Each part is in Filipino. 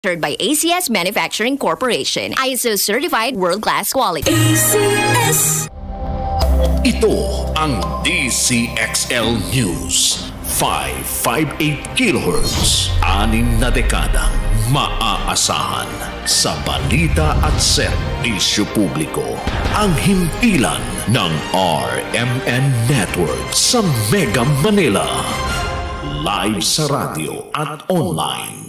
by ACS Manufacturing Corporation. ISO certified world-class quality. ACS. Ito ang DZXL News. 558 kHz. 6 na dekadang maaasahan sa balita at serbisyo publiko. Ang himpilan ng RMN Network sa Mega Manila. Live sa radyo at online.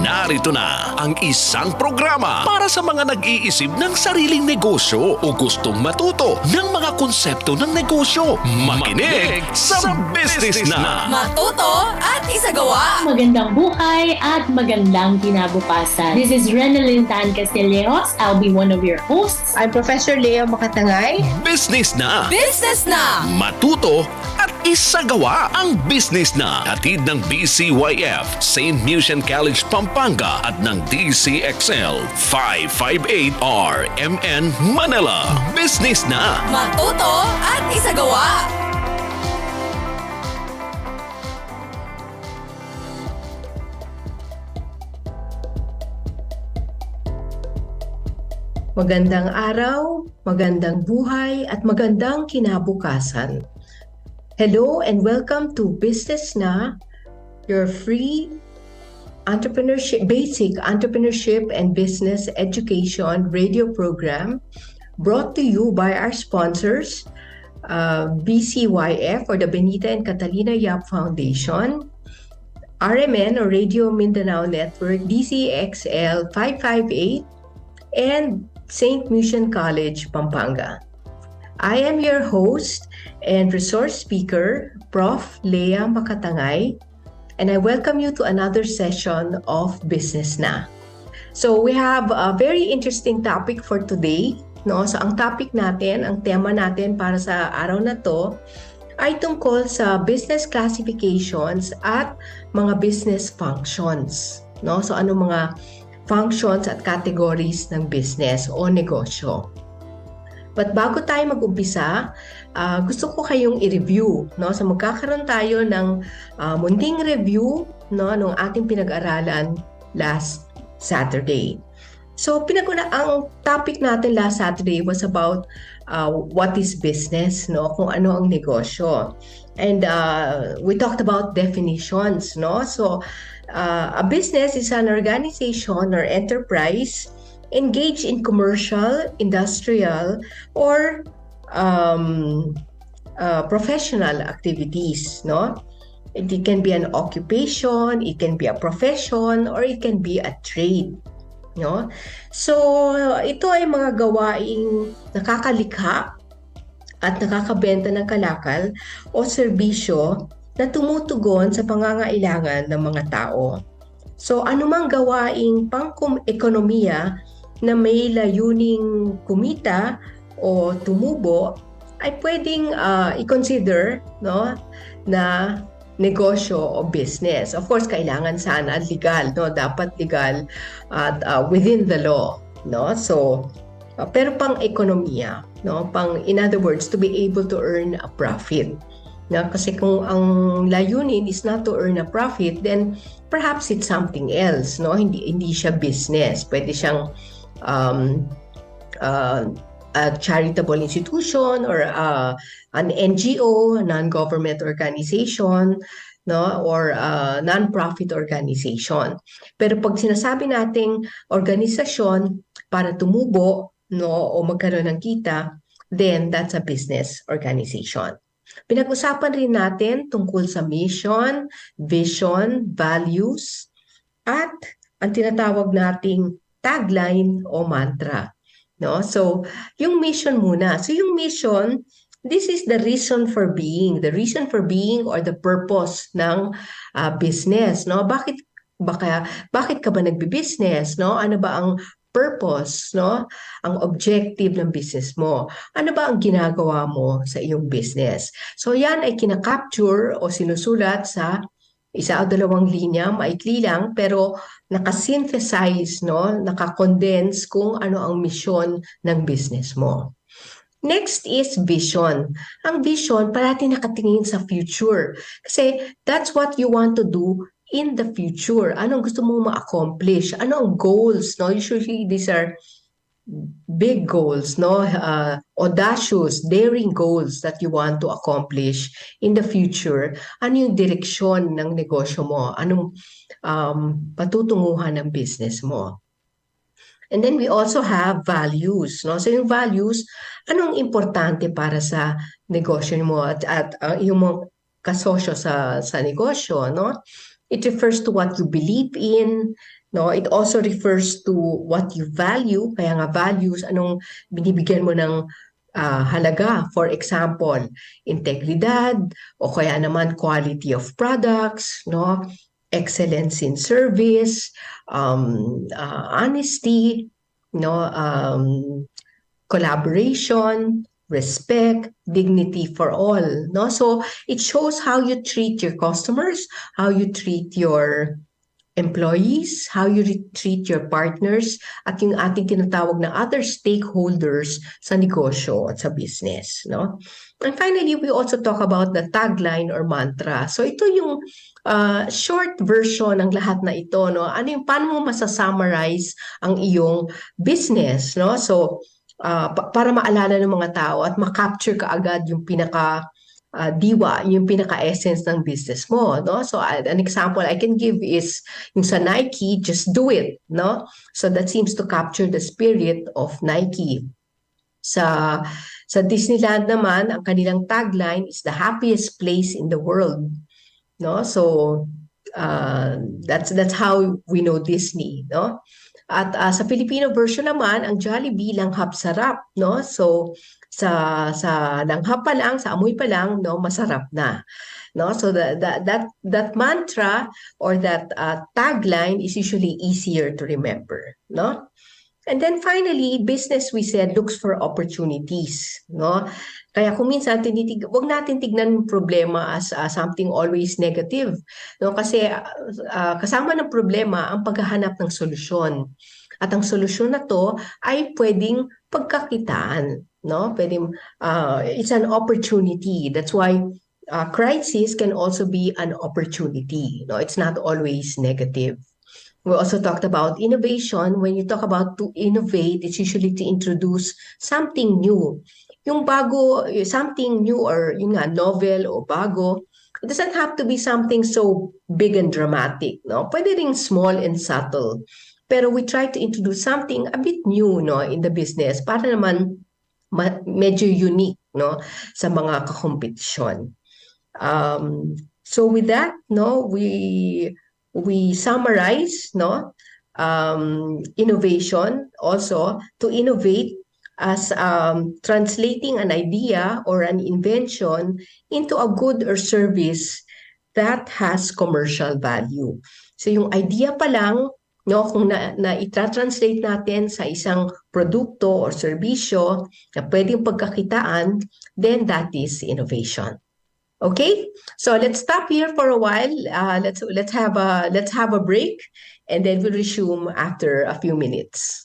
Narito na ang isang programa para sa mga nag-iisip ng sariling negosyo o gustong matuto ng mga konsepto ng negosyo. Makinig sa Business Na! Matuto at isagawa. Magandang buhay at magandang kinabukasan. This is Renalyn Tan Castillejos. I'll be one of your hosts. I'm Professor Leo Makatangay. Business Na! Business Na! Matuto at isagawa ang Business Na. Hatid ng BCYF, St. Lucian College, Pampanga at ng DZXL 558 RMN Manila. Business Na! Matuto at isagawa. Magandang araw, magandang buhay at magandang kinabukasan. Hello and welcome to Business Na, your free basic entrepreneurship and business education radio program brought to you by our sponsors, BCYF or the Benita and Catalina Yap Foundation, RMN or Radio Mindanao Network, DZXL 558, and St. Lucian College, Pampanga. I am your host and resource speaker, Prof. Lea Makatangay, and I welcome you to another session of Business Na. So we have a very interesting topic for today. No? So ang topic natin, ang tema natin para sa araw na to ay tungkol sa business classifications at mga business functions. No? So ano mga functions at categories ng business o negosyo. But bago tayo mag-umpisa, gusto ko kayong i-review. No? So magkakaroon tayo ng munting review no, nung ating pinag-aralan last Saturday. So ang topic natin last Saturday was about what is business, no? Kung ano ang negosyo. And we talked about definitions. No? So a business is an organization or enterprise engaged in commercial, industrial, or professional activities. No? It can be an occupation, it can be a profession, or it can be a trade. No? So, ito ay mga gawaing nakakalikha at nakakabenta ng kalakal o serbisyo na tumutugon sa pangangailangan ng mga tao. So, anumang gawaing pang-ekonomiya na may layuning kumita o tumubo ay pwedeng i-consider no, na negosyo o business. Of course, kailangan sana legal, no? Dapat legal at within the law, no? So, pero pang-ekonomiya, no? In other words, to be able to earn a profit. No? Kasi kung ang layunin is not to earn a profit, then perhaps it's something else, no? Hindi siya business. Pwede siyang a charitable institution or an NGO, non-government organization, no, or non-profit organization. Pero pag sinasabi nating organisasyon para tumubo, no, o magkaroon ng kita, then that's a business organization. Pinag-usapan rin natin tungkol sa mission, vision, values, at ang tinatawag nating tagline o mantra. No? So, yung mission muna. So, yung mission, this is the reason for being. The reason for being or the purpose ng business. No? Bakit ka ba nagbi-business? No? Ano ba ang purpose, no? Ang objective ng business mo. Ano ba ang ginagawa mo sa iyong business? So yan ay kinakapture o sinusulat sa isa o dalawang linya, maikli lang, pero nakasynthesize, no? Nakakondense kung ano ang misyon ng business mo. Next is vision. Ang vision, parati nakatingin sa future. Kasi that's what you want to do in the future. Anong gusto mong ma-accomplish? Ano ang goals, no? Usually these are big goals, no? Audacious, daring goals that you want to accomplish in the future. Ano yung direksyon ng negosyo mo? Anong patutunguhan ng business mo? And then we also have values, no? So yung values, anong importante para sa negosyo mo at yung mga kasosyo sa negosyo, no? It refers to what you believe in, no? It also refers to what you value. Kaya nga values, anong binibigyan mo ng halaga. For example, integridad o kaya naman quality of products, no? Excellence in service, honesty, no? Collaboration, respect, dignity for all, no? So it shows how you treat your customers, how you treat your employees, how you treat your partners, at yung ating tinatawag na other stakeholders sa negosyo at sa business, no? And finally, we also talk about the tagline or mantra. So ito yung short version ng lahat na ito, no? Ano yung paano mo masasummarize ang iyong business, no? So para maalala ng mga tao at ma-capture ka agad yung pinaka diwa, yung pinaka-essence ng business mo, no? So an example I can give is yung sa Nike, just do it, no? So that seems to capture the spirit of Nike. Sa Disneyland naman, ang kanilang tagline is the happiest place in the world, no? So that's how we know Disney, no? At sa Filipino version naman, ang Jollibee langhap sarap, no? So sa langhap pa lang, sa amoy pa lang, no, masarap na, no? So that mantra or that tagline is usually easier to remember, no? And then finally, business, we said, looks for opportunities, no? Kaya kung minsan wag natin tignan yung problema as something always negative, no? Kasi kasama ng problema ang paghahanap ng solusyon. At ang solusyon na to ay pwedeng pagkakitaan, no? Pwedeng it's an opportunity. That's why crisis can also be an opportunity, no? It's not always negative. We also talked about innovation. When you talk about to innovate, it's usually to introduce something new. Yung bago, something new or yung nga, novel o bago, it doesn't have to be something so big and dramatic, no? Pwede ring small and subtle. Pero we try to introduce something a bit new, no, in the business para naman medyo unique, no, sa mga kakompetisyon. So with that, no, we summarize, no, innovation also. To innovate as translating an idea or an invention into a good or service that has commercial value. So yung idea pa lang, no, kung na itra-translate natin sa isang produkto or serbisyo na pwedeng pagkakitaan, then that is innovation. Okay, so let's stop here for a while. Let's have a break, and then we'll resume after a few minutes.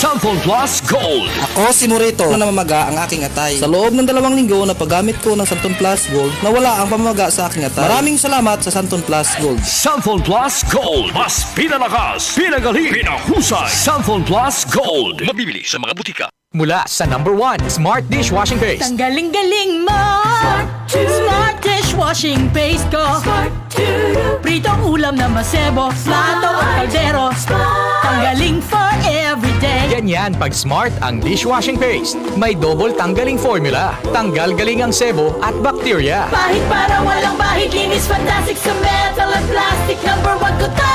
Sample Plus Gold. Ako si Morito na namamaga ang aking atay. Sa loob ng 2 linggo na paggamit ko ng Santon Plus Gold, nawala ang pamamaga sa aking atay. Maraming salamat sa Santon Plus Gold. Sample Plus Gold. Mas pinalakas, pinagaling, pinahusay. Sample Plus Gold. Mabibili sa mga butika. Mula sa #1 Smart Dishwashing Paste. Ang galing-galing mo! Smart dishwashing paste ko! Pritong ulam na masebo, plato o kaldero. Tanggaling for everyday. Ganyan pag Smart ang dishwashing paste. May double tanggaling formula. Tanggal galing ang sebo at bakterya. Bahid para walang bahid, linis fantastic sa metal at plastic. #1 ko to!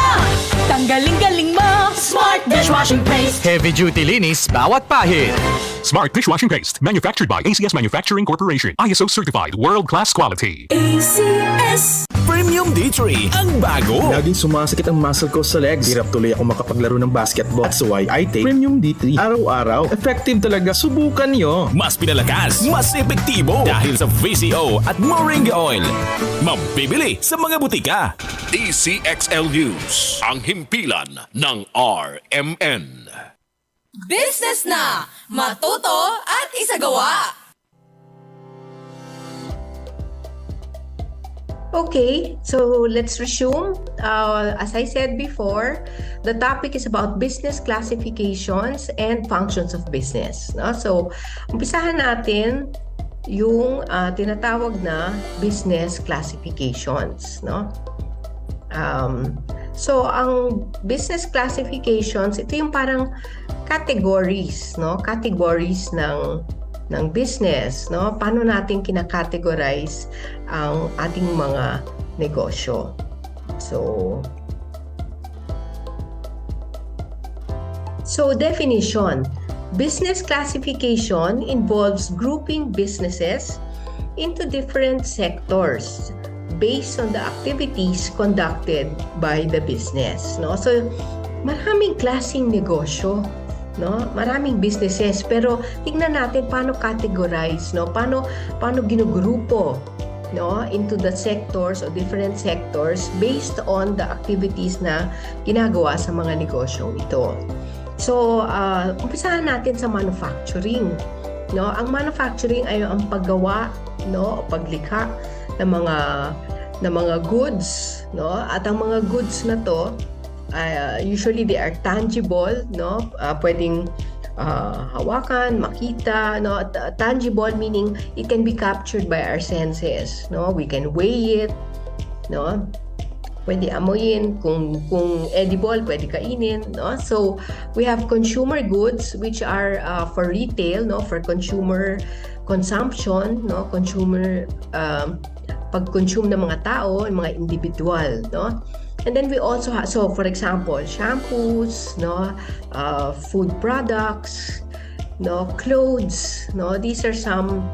Tanggaling-galing mo! Smart dishwashing paste. Heavy duty linis bawat pahid. Smart Dishwashing Paste, manufactured by ACS Manufacturing Corporation. ISO certified, world-class quality. ACS. Premium D3, ang bago. Laging sumasakit ang muscle ko sa legs. Hirap tuloy ako makapaglaro ng basketball. That's why I take Premium D3 araw-araw. Effective talaga. Subukan nyo. Mas pinalakas, mas epektibo dahil sa VCO at Moringa Oil. Mabibili sa mga butika. DZXL News. Ang himpilan ng RMN. Business na! Matuto at isagawa! Okay, so let's resume. As I said before, the topic is about business classifications and functions of business. No? So, umpisahan natin yung tinatawag na business classifications. No? So, ang business classifications, ito yung parang categories, no? Categories ng business, no? Paano natin kina-categorize ang ating mga negosyo. So definition. Business classification involves grouping businesses into different sectors based on the activities conducted by the business, no? So maraming klaseng negosyo, no? Maraming businesses, pero tingnan natin paano categorize, no? Paano ginugrupo, no, into the sectors or different sectors based on the activities na ginagawa sa mga negosyong ito. So, umpisahan natin sa manufacturing, no? Ang manufacturing ay ang paggawa, no, o paglikha ng mga goods, no? At ang mga goods na to usually they are tangible, no? Pwedeng hawakan, makita, no? Tangible meaning it can be captured by our senses, no? We can weigh it, no? Pwede amoyin, kung edible, pwede kainin, no? So we have consumer goods which are for retail, no? For consumer consumption, no? Consumer pag-consume ng mga tao, mga individual, no? And then we also have, so for example, shampoos, no? Food products, no? Clothes, no? These are some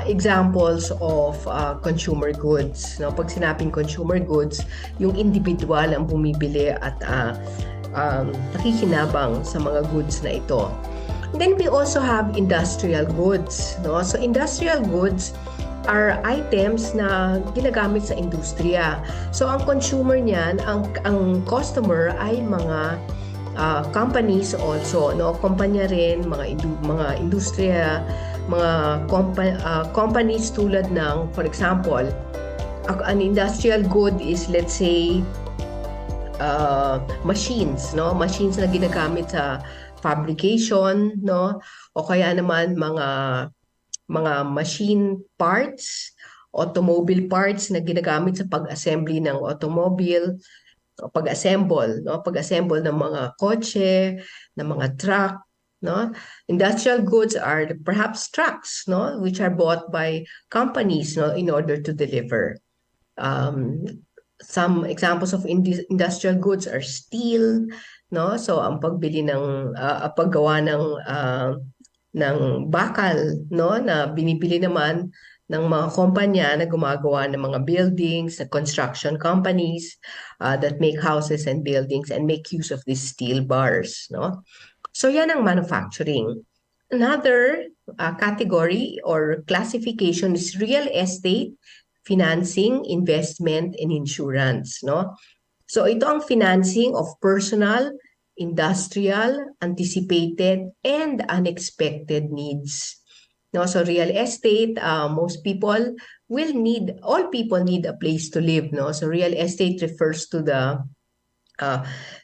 examples of consumer goods, no? Pag sinabing consumer goods, yung individual ang bumibili at nakikinabang sa mga goods na ito. And then we also have industrial goods, no? So industrial goods are items na ginagamit sa industriya. So ang consumer niyan, ang customer ay mga companies also, no? Kumpanya rin, mga industriya, mga companies tulad ng, for example, an industrial good is, let's say, machines, no? Machines na ginagamit sa fabrication, no? O kaya naman mga machine parts, automobile parts na ginagamit sa pag-assembly ng automobile, pag-assemble, no? Pag-assemble ng mga kotse, ng mga truck, no? Industrial goods are perhaps trucks, no? Which are bought by companies, no? In order to deliver. Some examples of industrial goods are steel, no? So ang pagbili ng paggawa ng bakal, no? Na binibili naman ng mga kumpanya na gumagawa ng mga buildings, na construction companies that make houses and buildings and make use of these steel bars, no? So yan ang manufacturing. Another category or classification is real estate, financing, investment, and insurance, no? So ito ang financing of personal, industrial, anticipated, and unexpected needs. No, so real estate, most people all people need a place to live, no? So real estate refers to the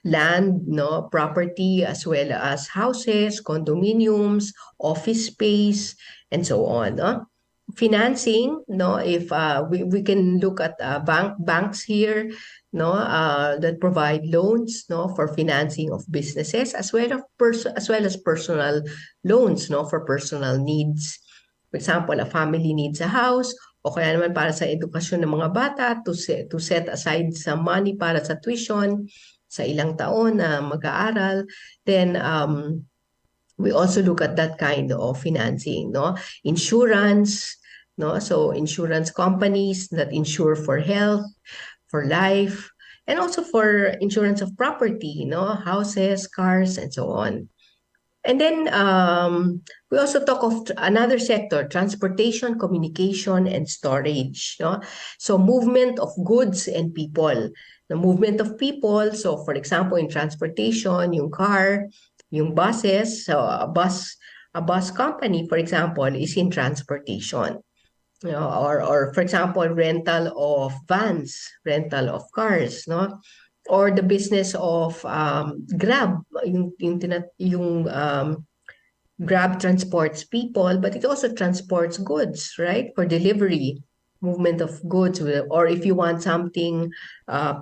land, no, property, as well as houses, condominiums, office space, and so on, no? Financing, no, if we can look at banks here, no, that provide loans, no, for financing of businesses as well as personal loans, no, for personal needs. For example, a family needs a house, o kaya naman para sa edukasyon ng mga bata to set aside some money para sa tuition sa ilang taon na mag-aaral. Then we also look at that kind of financing, no? Insurance, no? So insurance companies that insure for health, for life, and also for insurance of property, no? Houses, cars, and so on. And then we also talk of another sector, transportation, communication, and storage, no? So movement of goods and people. The movement of people, so for example, in transportation, yung car, yung buses, so a bus company, for example, is in transportation. or for example, rental of vans, rental of cars, no? Or the business of Grab, Grab transports people, but it also transports goods, right? For delivery, movement of goods, or if you want something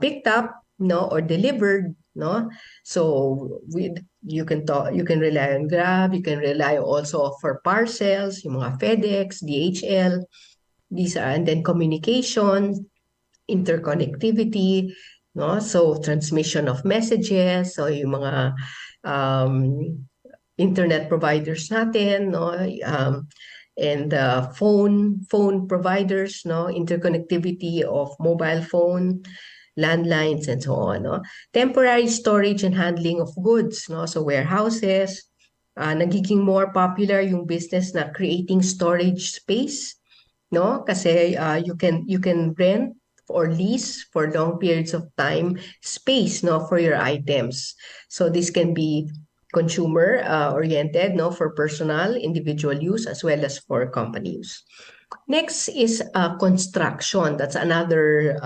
picked up, no, or delivered, no. So you can rely on Grab. You can rely also for parcels, yung mga FedEx, DHL. These are, and then communication, interconnectivity, no. So transmission of messages, so yung mga internet providers natin, no, and phone providers, no, interconnectivity of mobile phone, landlines, and so on, no. Temporary storage and handling of goods, no, so warehouses. Nagiging more popular yung business na creating storage space, no, kasi you can rent or lease for long periods of time space, no, for your items. So this can be consumer oriented, no, for personal individual use as well as for company use. Next is construction. That's another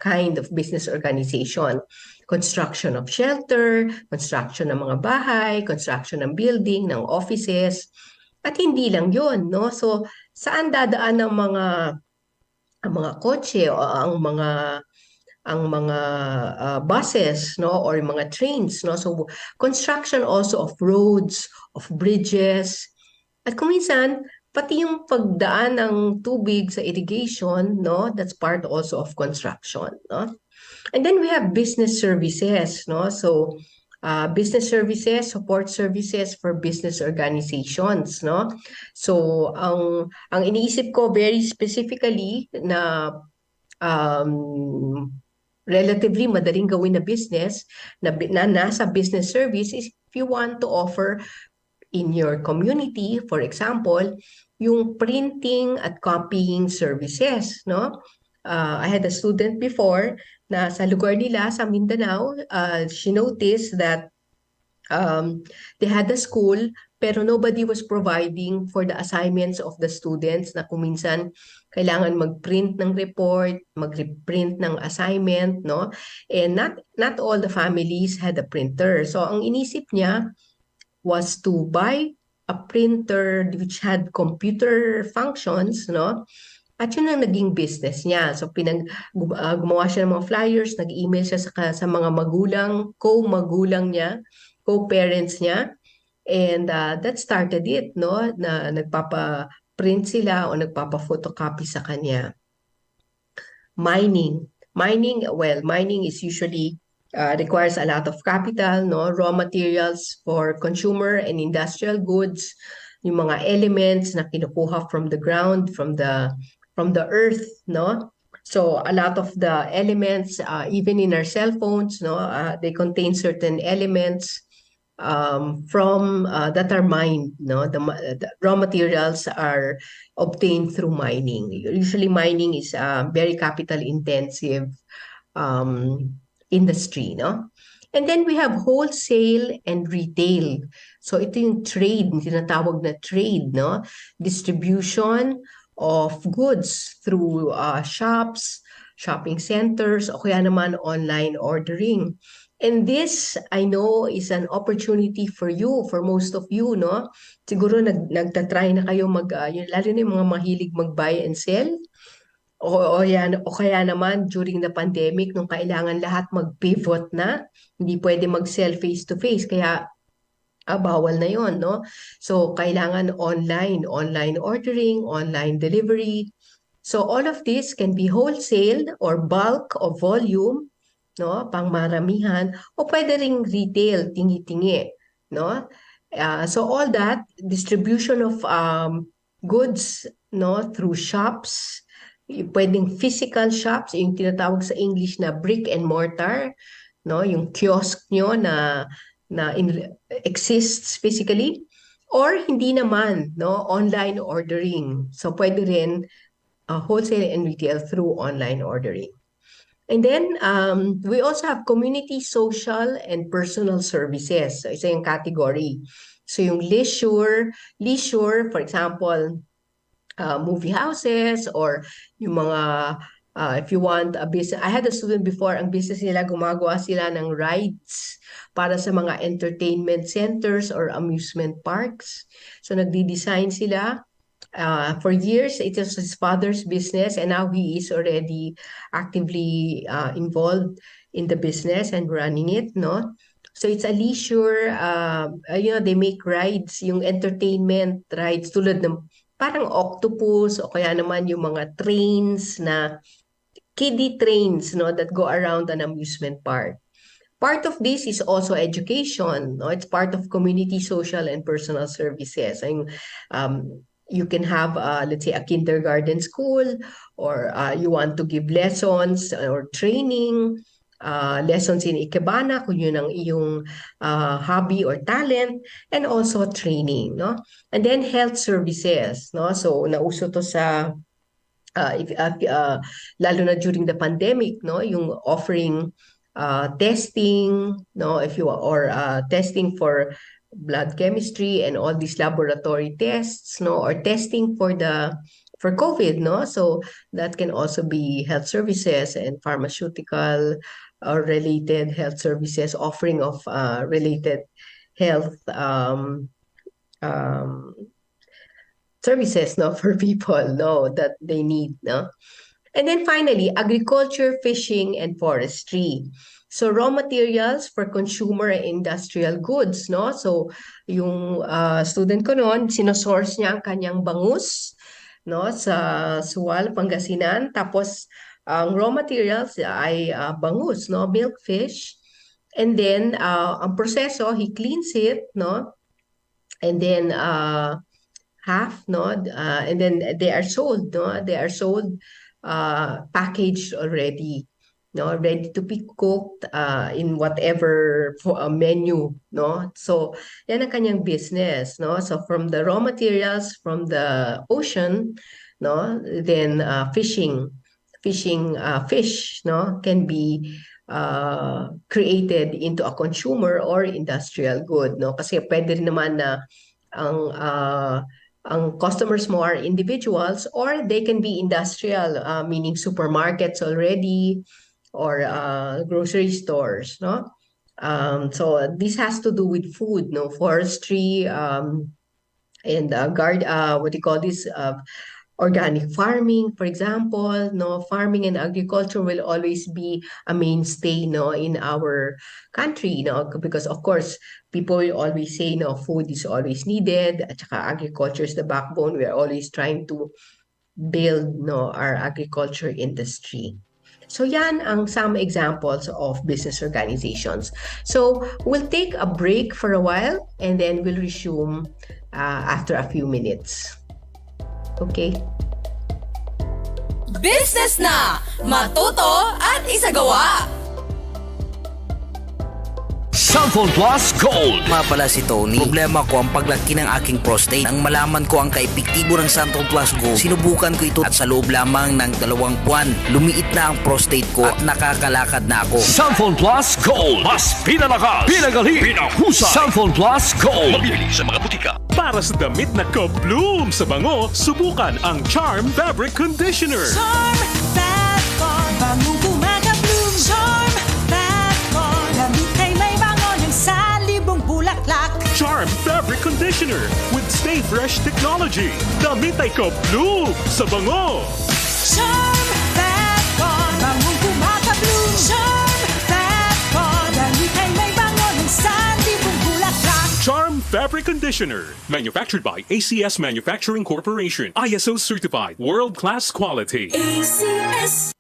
kind of business organization. Construction of shelter, construction ng mga bahay, construction ng building, ng offices. At hindi lang yun, no? So, saan dadaan ang mga kotse o ang mga buses, no, or mga trains, no. So construction also of roads, of bridges, at kung minsan pati yung pagdaan ng tubig sa irrigation, no, that's part also of construction, no. And then we have business services, no. So business services, support services for business organizations, no. So ang iniisip ko very specifically na relatively madaling gawin na business na nasa business service is if you want to offer in your community, for example, yung printing at copying services, no? I had a student before na sa lugar nila sa Mindanao, she noticed that they had a school pero nobody was providing for the assignments of the students na kung minsan kailangan mag-print ng report, mag-print ng assignment, no? And not all the families had a printer. So ang inisip niya was to buy a printer which had computer functions, no? At yun ang naging business niya. So gumawa siya ng mga flyers, nag-email siya sa mga magulang, co-magulang niya, co-parents niya. And that started it, no? Na nagpapa-print sila o nagpapa-photocopy sa kanya. Mining is usually requires a lot of capital, no? Raw materials for consumer and industrial goods, yung mga elements na kinukuha from the ground, from the earth, no? So a lot of the elements, even in our cell phones, no, they contain certain elements from that are mined, no? The raw materials are obtained through mining. Usually mining is very capital intensive industry, no? And then we have wholesale and retail. So ito yung trade, tinatawag na trade, no? Distribution of goods through shops, shopping centers, o kaya naman online ordering. And this, I know, is an opportunity for you, for most of you, no? Siguro nagtatry na kayo lalo na yung mga mahilig mag-buy and sell. O kaya naman during the pandemic, nung kailangan lahat mag-pivot na, hindi pwede mag-sell face-to-face, kaya bawal na yon, no? So, kailangan online ordering, online delivery. So, all of this can be wholesale or bulk of volume, no? Pang maramihan, o pwede ring retail, tingi-tingi, no? So, all that, distribution of goods, no? Through shops, pwedeng physical shops, yung tinatawag sa English na brick and mortar, no? Yung kiosk nyo na exists physically, or hindi naman, no? Online ordering. So pwede rin wholesale and retail through online ordering. And then we also have community, social, and personal services. So isa yung category. So yung leisure, for example, movie houses or yung mga if you want a business. I had a student before, ang business nila gumagawa sila ng rides para sa mga entertainment centers or amusement parks. So nagdi-design sila. For years, it was his father's business, and now he is already actively involved in the business and running it, no? So it's a leisure, they make rides, yung entertainment rides tulad ng parang octopus o kaya naman yung mga trains na kiddie trains, no, that go around an amusement park. Part of this is also education, no? It's part of community, social, and personal services. You can have, let's say, a kindergarten school, or you want to give lessons or training, lessons in Ikebana, kung yun ang iyong hobby or talent, and also training, no? And then health services, no? So nauso to sa lalo na during the pandemic, no, yung offering testing, no, testing for blood chemistry and all these laboratory tests, no, or testing for COVID, no, so that can also be health services and pharmaceutical or related health services, offering of related health services, no, for people, no, that they need, no. And then finally, agriculture, fishing, and forestry. So raw materials for consumer and industrial goods, no. So yung student ko noon, sinosource niya ang kanyang bangus, no, sa Sual, Pangasinan. Tapos ang raw materials ay bangus, no, milk fish. And then ang proseso, he cleans it, no, and then half, no, and then they are sold, no, packaged already, no, ready to be cooked in whatever menu, no. So yan ang kanyang business, no. So from the raw materials from the ocean, no, then fish, no, can be created into a consumer or industrial good, no, kasi pwede rin naman na ang customers mo are individuals, or they can be industrial, meaning supermarkets already, or grocery stores, no? So this has to do with food, no, forestry, and organic farming, for example, no, farming and agriculture will always be a mainstay, no, in our country, no, because of course people will always say, no, food is always needed, at saka agriculture is the backbone. We are always trying to build, no, our agriculture industry. So yan ang some examples of business organizations. So we'll take a break for a while and then we'll resume after a few minutes. Okay. Business na! Matuto at isagawa! Samphon Plus Gold. Nga pala si Tony. Problema ko ang paglaki ng aking prostate. Ang malaman ko ang kaepektibo ng Samphon Plus Gold, sinubukan ko ito at sa loob lamang ng 2 buwan, lumiit na ang prostate ko at nakakalakad na ako. Samphon Plus Gold. Mas pinalakas, pinagaling, pinahusay. Samphon Plus Gold. Mabili sa mga butika. Para sa damit na ka-bloom sa bango, subukan ang Charm Fabric Conditioner. Charm Fat Con, bangong gumagabloom. Charm Fat Con, damit ay may bango ng salibong bulaklak. Charm Fabric Conditioner with Stay Fresh Technology. Damit ay ka-bloom sa bango. Charm Fat Con, bangong gumagabloom. Charm Fat Con, damit ay may bango ng salibong bulaklak. Charm Fabric Conditioner. Manufactured by ACS Manufacturing Corporation. ISO certified. World-class quality. ACS.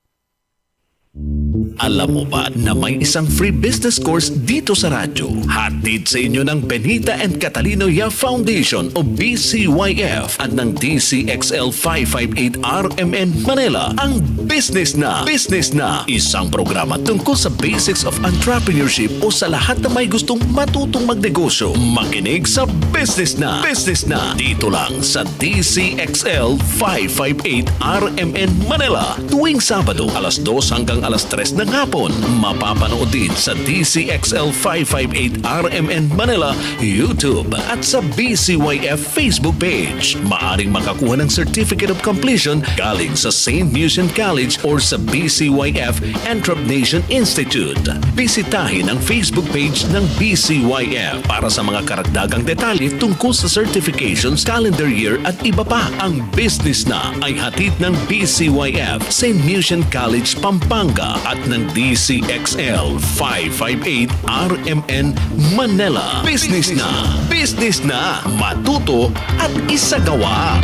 Alam mo ba na may isang free business course dito sa radyo? Hatid sa inyo ng Benita and Catalino Yap Foundation o BCYF at ng DZXL 558 RMN Manila. Ang Business Na! Business Na! Isang programa tungkol sa basics of entrepreneurship o sa lahat na may gustong matutong magnegosyo. Makinig sa Business Na! Business Na! Dito lang sa DZXL 558 RMN Manila. Tuwing Sabado, alas 2 hanggang alas 3 ng hapon. Mapapanood din sa DZXL 558 RMN Manila YouTube at sa BCYF Facebook page. Maaring makakuha ng Certificate of Completion galing sa St. Lucian College or sa BCYF Entreprenation Institute. Bisitahin ang Facebook page ng BCYF para sa mga karagdagang detalye tungkol sa certifications, calendar year at iba pa. Ang Business Na ay hatid ng BCYF, St. Lucian College, Pampanga at ng DZXL 558 RMN Manila. Business na, matuto at isagawa.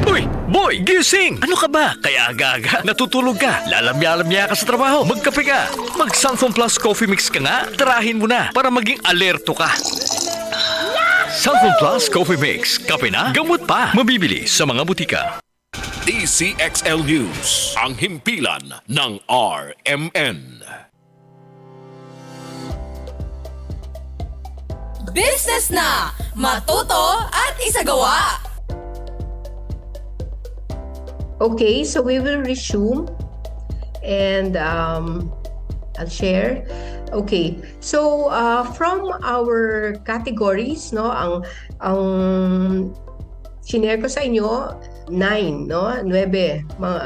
Uy, boy, gising! Ano ka ba? Kaya aga-aga, natutulog ka, lalamya-lamya ka sa trabaho, magkape ka. Mag-Sunfone Plus Coffee Mix ka nga, tarahin mo na para maging alerto ka. Sunfone Plus Coffee Mix, kape na, gamot pa. Mabibili sa mga butika. DZXL News, ang himpilan ng RMN. Business na! Matuto at isagawa! Okay, so we will resume and I'll share. Okay, so from our categories, no, ang shinare ko sa inyo 9, no, 9 mga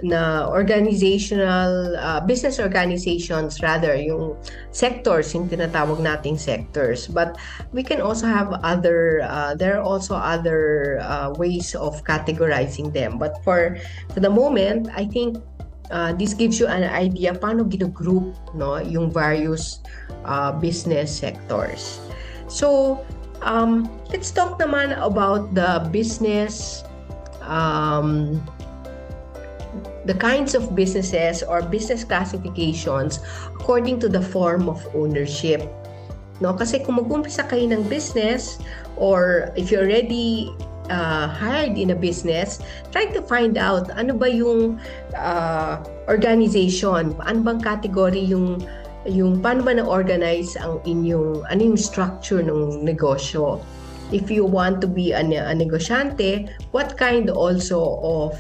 na organizational business organizations, rather yung sectors, yung tinatawag nating sectors, but we can also have other there are also other ways of categorizing them, but for the moment I think this gives you an idea paano gino-group, no, yung various business sectors. So let's talk naman about the business, the kinds of businesses or business classifications according to the form of ownership. No, kasi kung mag-umpisa kayo ng business or if you're already hired in a business, try to find out ano ba yung organization, ano bang category yung paano ba na-organize ang inyong, ano yung structure ng negosyo. If you want to be a negosyante, what kind also of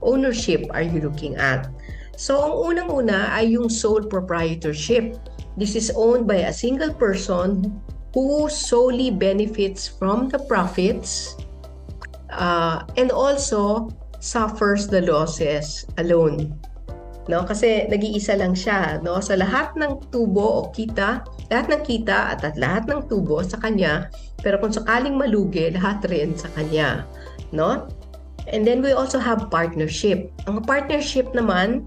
ownership are you looking at? So, ang unang-una ay yung sole proprietorship. This is owned by a single person who solely benefits from the profits and also suffers the losses alone. No, kasi nag-iisa lang siya, no? So lahat ng tubo o kita, lahat ng kita at lahat ng tubo sa kanya, pero kung sakaling malugi, lahat rin sa kanya, no? And then we also have partnership. Ang partnership naman,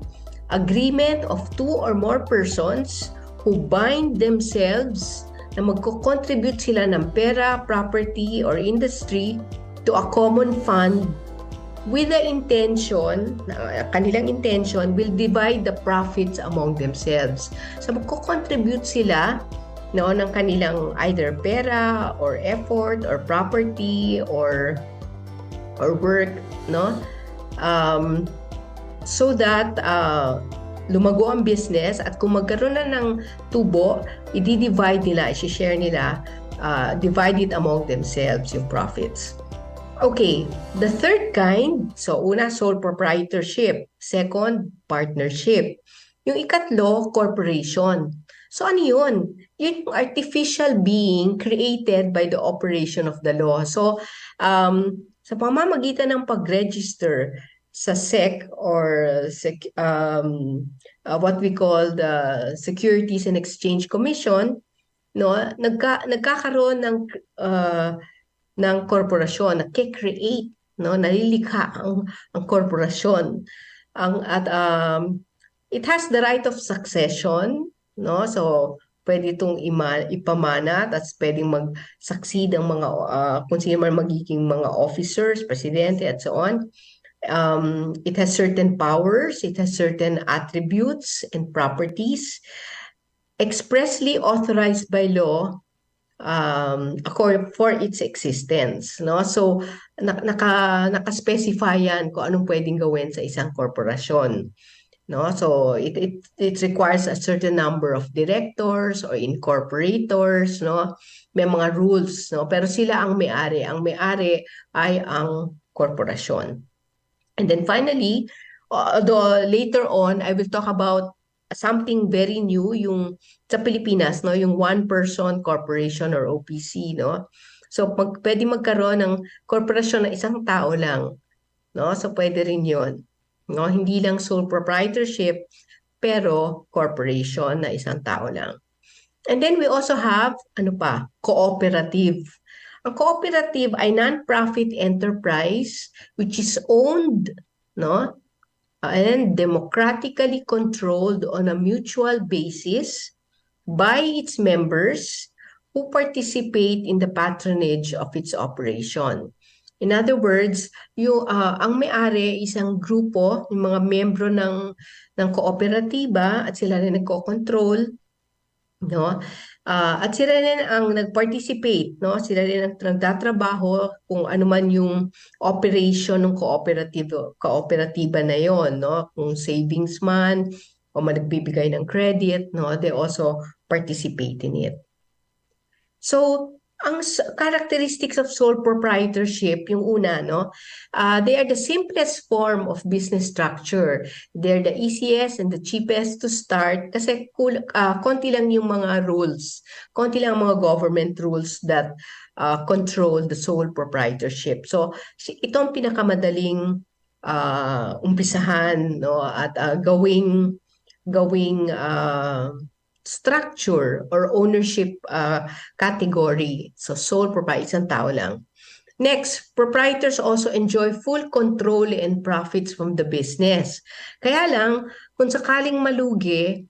agreement of 2 or more persons who bind themselves na magko-contribute sila ng pera, property or industry to a common fund with the intention, kanilang intention will divide the profits among themselves. So magko-contribute sila, no, ng kanilang either pera or effort or property or work, no, so that lumago ang business, at kung magkaroon na ng tubo, i-divide nila, i-share nila, divide it among themselves yung profits. Okay, the third kind, so una, sole proprietorship. Second, partnership. Yung ikatlo, corporation. So ano yun? Yun yung artificial being created by the operation of the law. So sa pamamagitan ng pag-register sa SEC or what we call the Securities and Exchange Commission, no, nagkakaroon ng korporasyon, nagke-create, no, nalilikha ang korporasyon. It has the right of succession, no? So pwede itong ipamana, at pwedeng mag-succeed ang mga kung sino man magiging mga officers, presidente at so on. It has certain powers, it has certain attributes and properties expressly authorized by law for its existence, no? So naka-specify yan kung anong pwedeng gawin sa isang korporasyon, no? So it requires a certain number of directors or incorporators, no? May mga rules, no? Pero sila ang may-ari ay ang korporasyon. And then finally, Although later on, I will talk about something very new, yung sa Pilipinas, no, yung one-person corporation or OPC, no. So pwede magkaroon ng korporasyon na isang tao lang, no. So pwede rin 'yon. No, hindi lang sole proprietorship, pero corporation na isang tao lang. And then we also have, ano pa, cooperative. Ang cooperative ay non-profit enterprise which is owned, no, and democratically controlled on a mutual basis by its members who participate in the patronage of its operation. In other words, ang may-ari isang grupo, yung mga membro ng kooperatiba at sila rin nagko-control, no? At sila rin ang nag-participate, no? Sila rin ang nagtatrabaho kung ano man yung operation ng kooperatiba na yon, no? Kung savings man o nagbibigay ng credit, no? They also participate in it. So, ang characteristics of sole proprietorship, yung una, no? They are the simplest form of business structure. They're the easiest and the cheapest to start kasi konti lang yung mga rules. Konti lang ang mga government rules that control the sole proprietorship. So, ito ang pinakamadaling umpisahan, no? At gawing structure or ownership category. So sole proprietor, isang tao lang. Next, proprietors also enjoy full control and profits from the business. Kaya lang, kung sakaling malugi,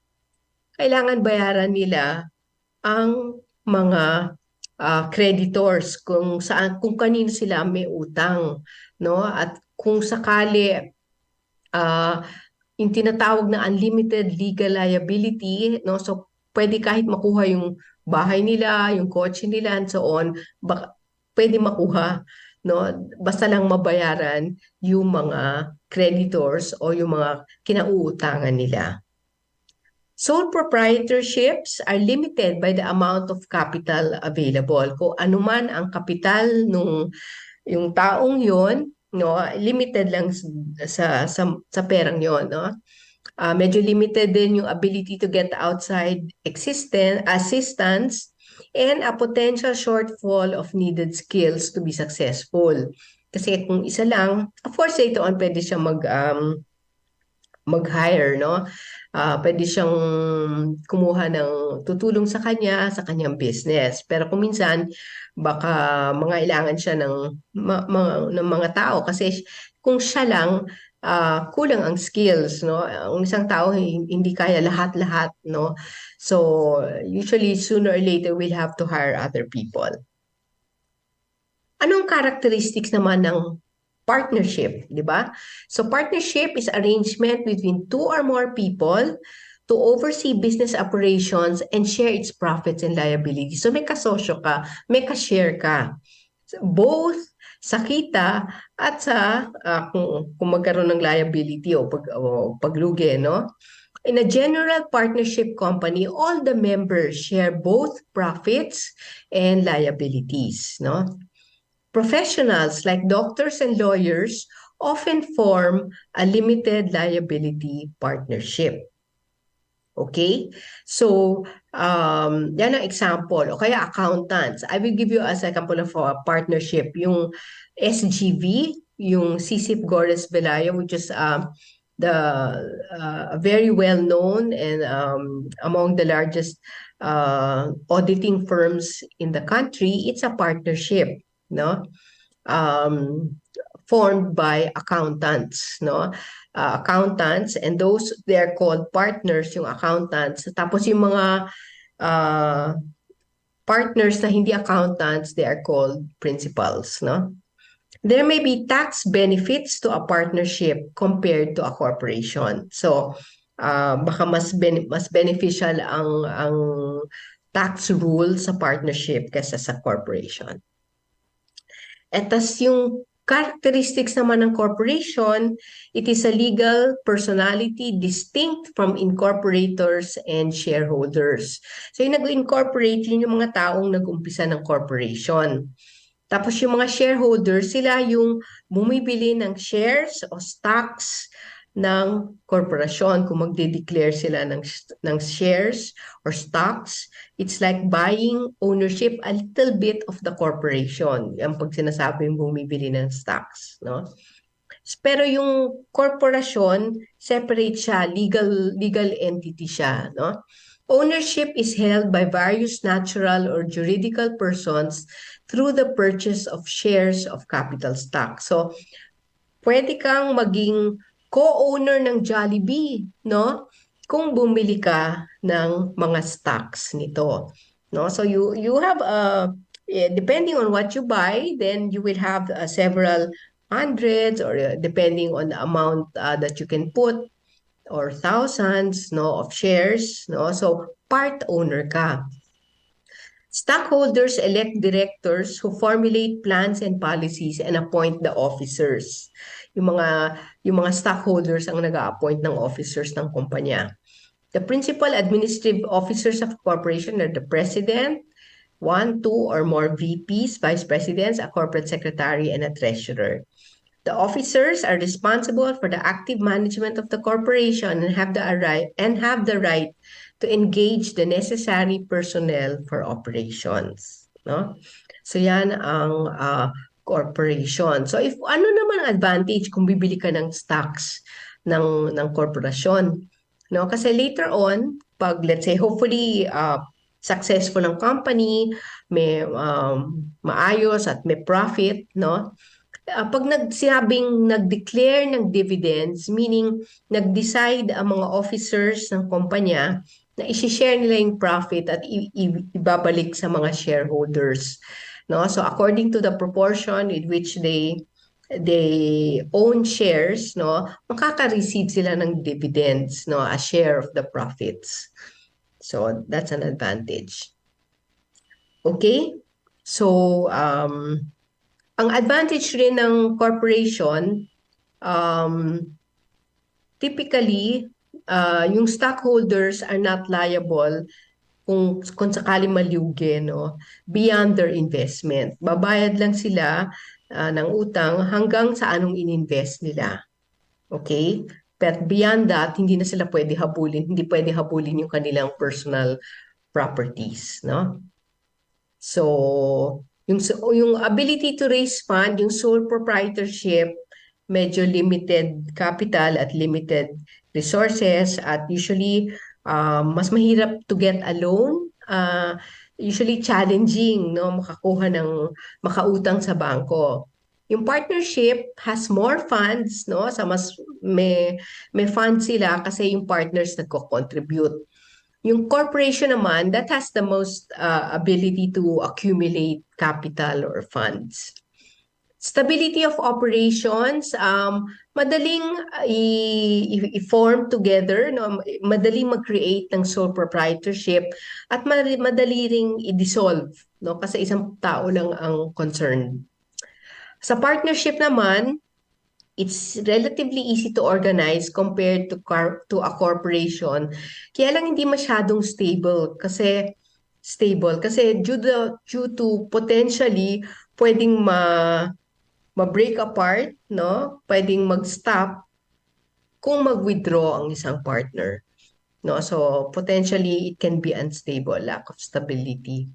kailangan bayaran nila ang mga creditors kung kanino sila may utang, no? At kung sakali yung tinatawag na unlimited legal liability, no? So pwede kahit makuha yung bahay nila, yung kotse nila and so on, pwede makuha, no? Basta lang mabayaran yung mga creditors o yung mga kinauutangan nila. Sole proprietorships are limited by the amount of capital available. Kung ano man ang kapital nung yung taong yon, no, limited lang sa perang yon, no. Medyo limited din yung ability to get outside assistance and a potential shortfall of needed skills to be successful. Kasi kung isa lang, of course later on pwede siyang mag-hire, no. Pwede siyang kumuha ng tutulong sa kanyang business. Pero kung minsan baka mangailangan siya ng mga tao kasi kung siya lang kulang ang skills, no. Ang isang tao hindi kaya lahat-lahat, no. So usually sooner or later we'll have to hire other people. Anong characteristics naman ng partnership, di ba? So partnership is arrangement between two or more people to oversee business operations and share its profits and liabilities. So may kasosyo ka, may ka-share ka. So, both sa kita at sa kung magkaroon ng liability o paglugi, no? In a general partnership company, all the members share both profits and liabilities, no? Professionals like doctors and lawyers often form a limited liability partnership. Okay? So, yan ang example. O kaya accountants. I will give you as an example of a partnership. Yung SGV, yung Sisip Gores Velayo, which is very well known and among the largest auditing firms in the country. It's a partnership, no? Formed by accountants, no? Accountants, and those, they're called partners, yung accountants. Tapos yung mga partners na hindi accountants, they are called principals, no? There may be tax benefits to a partnership compared to a corporation. So baka mas beneficial ang tax rule sa partnership kaysa sa corporation. At tas yung characteristics naman ng corporation, it is a legal personality distinct from incorporators and shareholders. So yung nag-incorporate, yun yung mga taong nag-umpisa ng corporation. Tapos yung mga shareholders, sila yung bumibili ng shares o stocks ng korporasyon. Kung magde-declare sila ng shares or stocks, it's like buying ownership a little bit of the corporation. Yan pag sinasabing bumibili ng stocks, no? Pero yung korporasyon, separate siya, legal entity siya, no? Ownership is held by various natural or juridical persons through the purchase of shares of capital stock. So, pwede kang maging co-owner ng Jollibee, no? Kung bumili ka ng mga stocks nito, no? So you have depending on what you buy, then you will have several hundreds or depending on the amount that you can put or thousands, no, of shares, no? So part owner ka. Stockholders elect directors who formulate plans and policies and appoint the officers. Yung mga stockholders ang nag-a-appoint ng officers ng kumpanya. The principal administrative officers of a corporation are the president, 1, 2, or more VPs, vice presidents, a corporate secretary, and a treasurer. The officers are responsible for the active management of the corporation and have the right to engage the necessary personnel for operations, no? So yan ang corporation. So if ano naman ang advantage kung bibili ka ng stocks ng korporasyon, no? Kasi later on, pag let's say hopefully successful ng company, may maayos at may profit, no? Pag nag-declare ng dividends, meaning nag-decide ang mga officers ng kumpanya na i-share nila yung profit at ibabalik sa mga shareholders, no? So according to the proportion in which they own shares, no, makaka-receive sila ng dividends, no, a share of the profits. So that's an advantage. Okay? So ang advantage rin ng corporation, typically, yung stockholders are not liable kung sakali malugi, no, beyond their investment. Babayad lang sila ng utang hanggang sa anong ininvest nila. Okay? But beyond that, hindi na sila pwede habulin. Hindi pwede habulin yung kanilang personal properties, no? So, yung ability to raise fund, yung sole proprietorship, medyo limited capital at limited resources at usually mas mahirap to get a loan, usually challenging, no, makautang sa bangko. Yung partnership has more funds, no, sa mas may funds sila kasi yung partners nagko-contribute. Yung corporation naman, that has the most ability to accumulate capital or funds. Stability of operations, madaling i-form together, no? Madaling mag-create ng sole proprietorship at madali ring i-dissolve, no? Kasi isang tao lang ang concerned. Sa partnership naman, it's relatively easy to organize compared to a corporation. Kaya lang hindi masyadong stable kasi due to potentially pwedeng ma-break apart, no? Pwedeng mag-stop kung mag-withdraw ang isang partner, no? So potentially it can be unstable, lack of stability.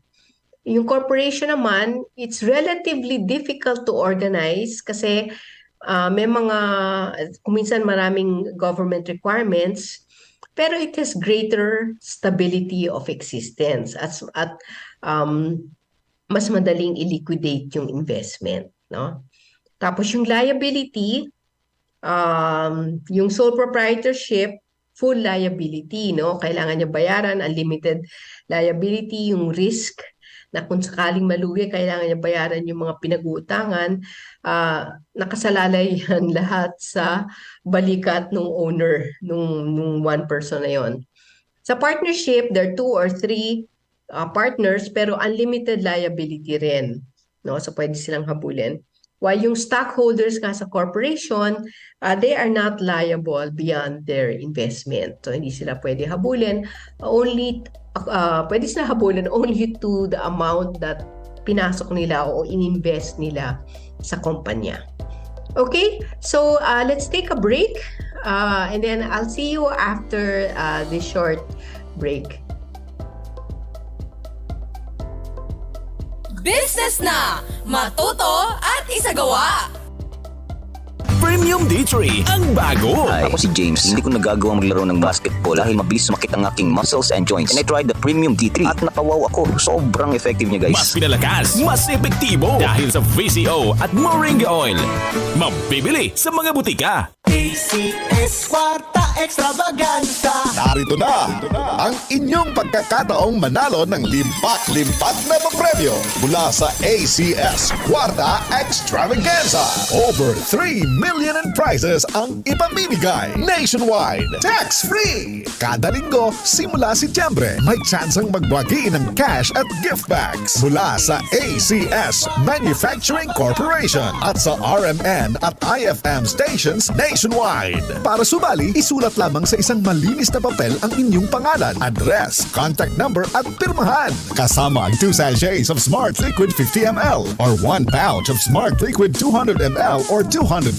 Yung corporation naman, it's relatively difficult to organize kasi may mga, kuminsan maraming government requirements, pero it has greater stability of existence at mas madaling i-liquidate yung investment, no? Tapos yung liability, yung sole proprietorship, full liability, no? Kailangan niya bayaran, unlimited liability, yung risk na kung sakaling malugi, kailangan niya bayaran yung mga pinag-uutangan, nakasalalay yan lahat sa balikat ng owner, nung one person na yon. Sa partnership, there are 2 or 3 partners, pero unlimited liability rin, no? So pwede silang habulin. While yung stockholders nga sa corporation, they are not liable beyond their investment. So hindi sila pwede habulin, pwede sila habulin only to the amount that pinasok nila o ininvest nila sa kumpanya. Okay, so let's take a break. And then I'll see you after this short break. Business na! Matuto at isagawa! Premium D3 ang bago. Hi, ako si James. Hindi ko nagagawa maglaro ng basketball dahil mabilis sumakit ang aking muscles and joints. And I tried the Premium D3 at napawaw ako. Sobrang effective niya, guys. Mas pinalakas, mas epektibo dahil sa VCO at Moringa Oil. Mabibili sa mga butika. DZXL Kwarta Extravaganza. Narito na ang inyong pagkakataong manalo ng limpak-limpak na premyo mula sa ACS Kwarta Extravaganza. Over 3 million in prizes ang ipamimigay nationwide. Tax-free! Kada linggo, simula Setyembre, may tsansang magbagi ng cash at gift bags mula sa ACS Manufacturing Corporation at sa RMN at IFM stations nationwide. Para sumali, isulat lamang sa isang malinis na papel ang inyong pangalan, address, contact number at pirmahan. Kasama ang 2 sachets of Smart Liquid 50 ml or 1 pouch of Smart Liquid 200 ml or 250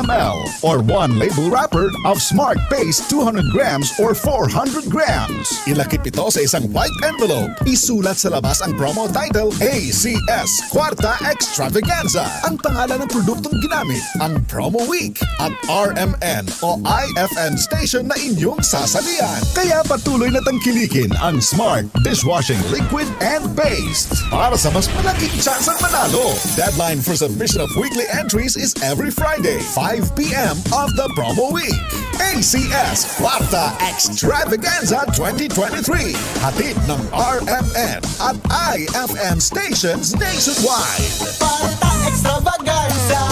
ml or 1 label wrapper of Smart Paste 200 grams or 400 grams. Ilakip ito sa isang white envelope. Isulat sa labas ang promo title ACS Kwarta Extravaganza, ang pangalan ng produktong ginamit, ang promo week at RMN o IFN station na inyong sasalian. Kaya patuloy na tangkilikin ang Smart Dishwashing Liquid and Paste para sa mas malaking tsansang manalo. Deadline for submission of weekly entries is every Friday, 5 p.m. of the promo week. ACS Kwarta Extravaganza 2023. Hatid ng RMN at IFM stations nationwide. Kwarta Extravaganza.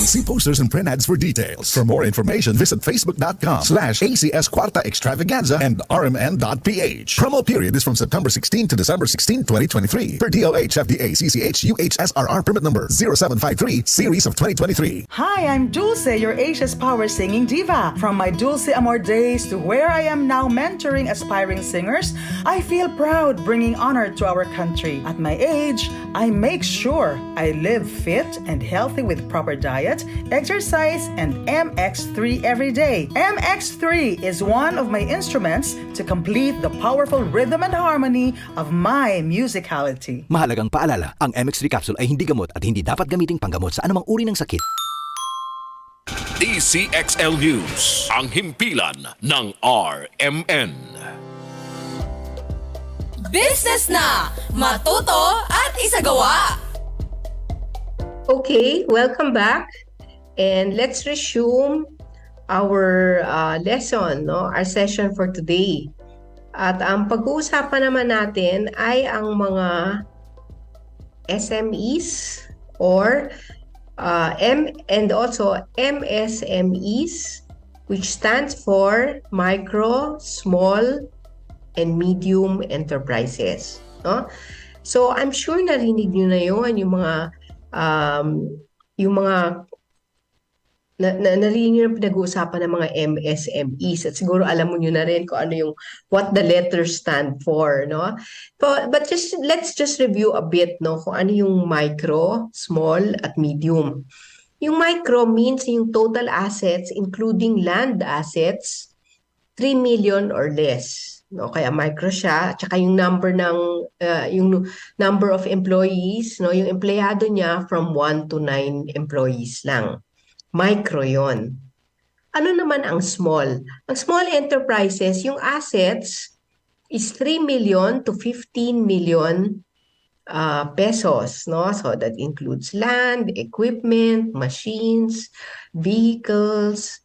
See posters and print ads for details. For more information, visit facebook.com/ACS Kwarta Extravaganza and rmn.ph. Promo period is from September 16 to December 16, 2023. Per DOH, FDA, CCH, UHSRR permit number 0753, series of 2023. Hi, I'm Dulce, your Asia's power singing diva. From my Dulce Amor days to where I am now mentoring aspiring singers, I feel proud bringing honor to our country. At my age, I make sure I live fit and healthy with proper diet, exercise, and MX3 every day. MX3 is one of my instruments to complete the powerful rhythm and harmony of my musicality. Mahalagang paalala, ang MX3 capsule ay hindi gamot at hindi dapat gamiting panggamot sa anumang uri ng sakit. DZXL News, ang himpilan ng RMN. Business na! Matuto at isagawa! Okay, welcome back. And let's resume our lesson, our session for today. At ang pag-uusapan naman natin ay ang mga SMEs or and also MSMEs, which stands for Micro, Small, and Medium Enterprises. No? So I'm sure narinig nyo na yun, narinig nyo na pinag-uusapan ng mga MSMEs at siguro alam mo nyo na rin kung ano yung what the letters stand for, no? But let's just review a bit, no, kung ano yung micro, small, at medium. Yung micro means yung total assets including land assets 3 million or less. No, kaya micro siya, tsaka yung number of employees, no, yung empleyado niya from 1 to 9 employees lang. Micro 'yon. Ano naman ang small? Ang small enterprises, yung assets is 3 million to 15 million pesos, no? So that includes land, equipment, machines, vehicles,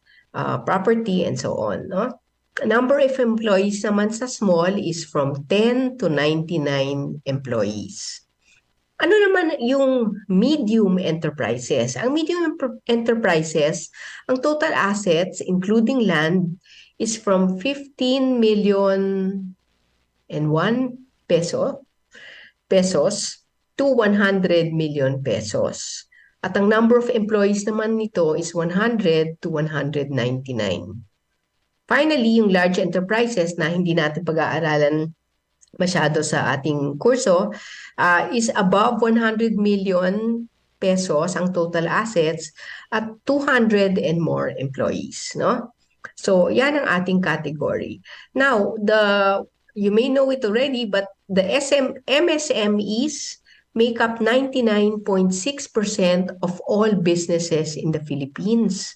property, and so on, no? Number of employees naman sa small is from 10 to 99 employees. Ano naman yung medium enterprises? Ang medium enterprises, ang total assets including land is from 15 million and 1 pesos to 100 million pesos. At ang number of employees naman nito is 100 to 199. Finally, yung large enterprises na hindi natin pag-aaralan masyado sa ating kurso is above 100 million pesos ang total assets at 200 and more employees, no? So, yan ang ating category. Now, you may know it already, but the MSMEs make up 99.6% of all businesses in the Philippines.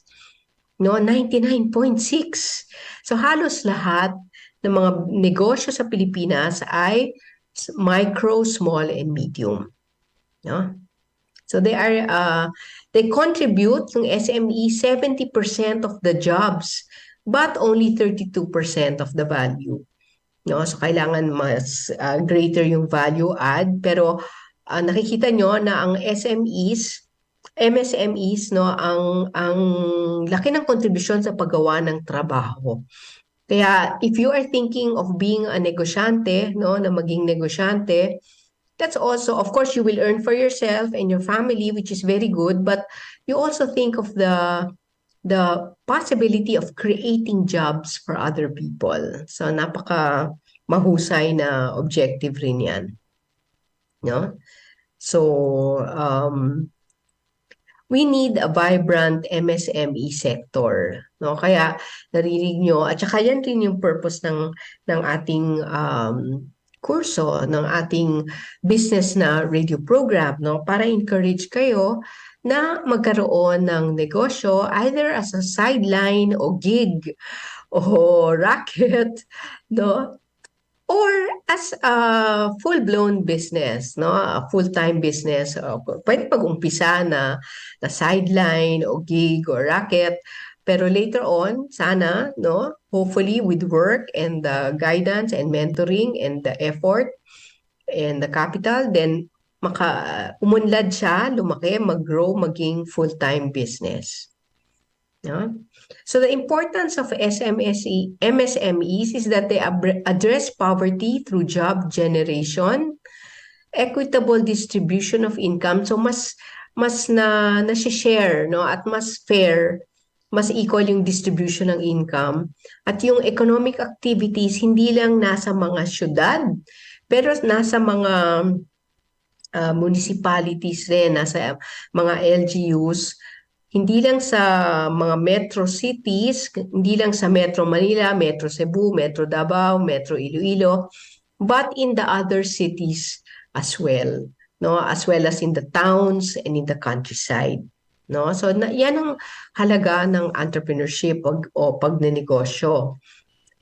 No, 99.6. So halos lahat ng mga negosyo sa Pilipinas ay micro, small, and medium. No? So they contribute, yung SME, 70% of the jobs, but only 32% of the value. No? So kailangan mas greater yung value add, pero nakikita nyo na ang MSMEs, no, ang laki ng kontribusyon sa paggawa ng trabaho. Kaya if you are thinking of being a negosyante, no, na maging negosyante, that's also, of course, you will earn for yourself and your family, which is very good, but you also think of the possibility of creating jobs for other people. So napaka mahusay na objective rin yan. No? So, we need a vibrant MSME sector. No? Kaya narinig nyo, at saka yan rin yung purpose ng ating kurso, ng ating business na radio program, no? Para encourage kayo na magkaroon ng negosyo either as a sideline o gig o racket, no? Or as a full-blown business, no? A full-time business. Pwede pag-umpisa na sideline o gig o racket. Pero later on, sana, no? Hopefully with work and the guidance and mentoring and the effort and the capital, then umunlad siya, lumaki, mag-grow, maging full-time business. No? So the importance of MSMEs is that they address poverty through job generation, equitable distribution of income, so mas na-share, no, at mas fair, mas equal yung distribution ng income, at yung economic activities hindi lang nasa mga syudad, pero nasa mga municipalities rin, nasa mga LGUs. Hindi lang sa mga metro cities, hindi lang sa Metro Manila, Metro Cebu, Metro Davao, Metro Iloilo, but in the other cities as well, no? As well as in the towns and in the countryside. No? So yan ang halaga ng entrepreneurship o pagnenegosyo.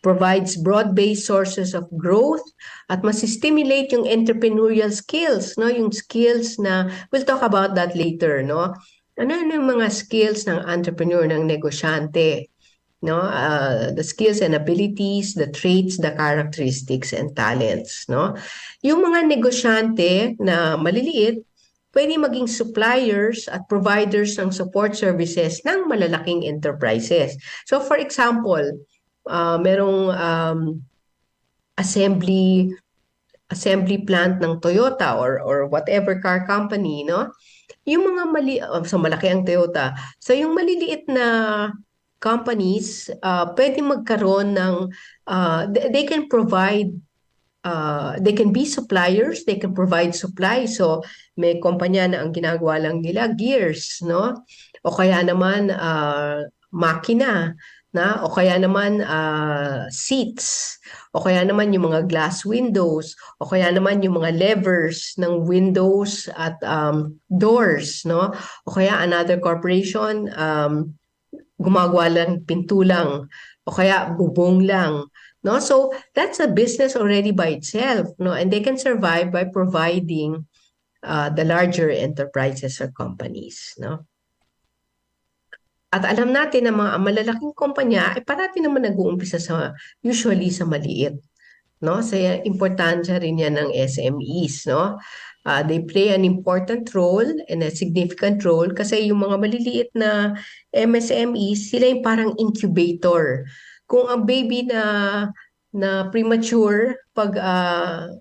Provides broad-based sources of growth at mas-stimulate yung entrepreneurial skills, no? Yung skills na, we'll talk about that later, no? Ano yung mga skills ng entrepreneur, ng negosyante? No? The skills and abilities, the traits, the characteristics, and talents. No? Yung mga negosyante na maliliit, pwede maging suppliers at providers ng support services ng malalaking enterprises. So for example, merong assembly plant ng Toyota or whatever car company, no? Yung mga so malaki ang Toyota. So yung maliliit na companies, pwede magkaroon ng, they can provide, they can be suppliers, they can provide supply. So may kumpanya na ang ginagawa lang nila, gears, no? O kaya naman makina, na? O kaya naman seats, o kaya naman yung mga glass windows, o kaya naman yung mga levers ng windows at doors, no? O kaya another corporation, gumagawa lang pinto lang, o kaya bubong lang, no? So that's a business already by itself, no? And they can survive by providing the larger enterprises or companies, no? At alam natin na mga malalaking kumpanya ay parati naman nag-uumpisa usually sa maliit, no? So importansya rin yan ng SMEs, no? They play an important role and a significant role kasi yung mga maliliit na MSMEs, sila yung parang incubator. Kung ang baby na premature,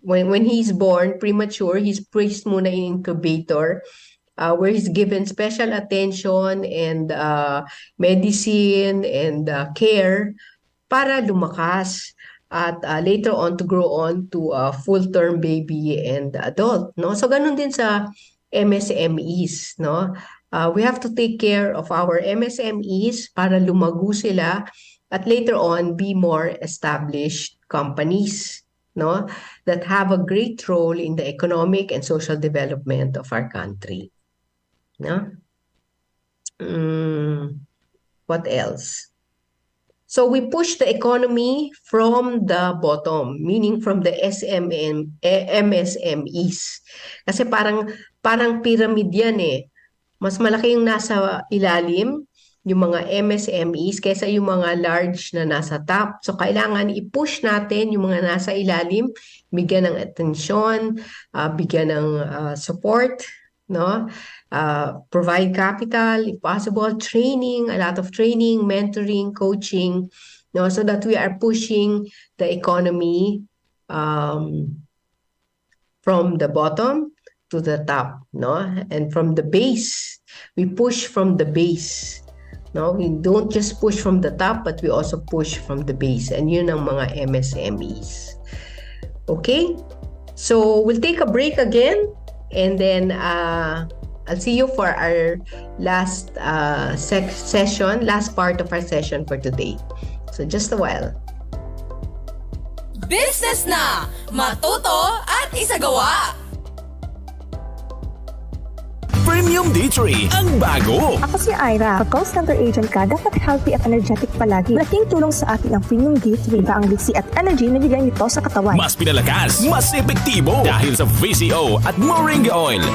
when he's born premature, he's placed muna in incubator, where he's given special attention and medicine and care para lumakas at later on to grow on to a full-term baby and adult, no? So ganun din sa MSMEs, no? We have to take care of our MSMEs para lumago sila at later on be more established companies, no? That have a great role in the economic and social development of our country. No? What else? So we push the economy from the bottom, meaning from the MSMEs. Kasi parang pyramid yan eh. Mas malaki yung nasa ilalim, yung mga MSMEs, kaysa yung mga large na nasa top. So kailangan i-push natin yung mga nasa ilalim, bigyan ng atensyon, bigyan ng support, no? Provide capital, if possible, training, a lot of training, mentoring, coaching, no, so that we are pushing the economy from the bottom to the top, no, and from the base. We push from the base, no. We don't just push from the top, but we also push from the base, and yun ang mga MSMEs. Okay, so we'll take a break again, and then I'll see you for our last last part of our session for today. So just a while. Business na! Matuto at isagawa! Premium D3 ang bago. Ako si Ira. Pag call center agent ka, dapat healthy at energetic palagi. Malaking tulong sa atin ang Premium D3. Iba ang liksi at energy na bigay nito sa katawan. Mas pinalakas, mas epektibo dahil sa VCO at Moringa Oil.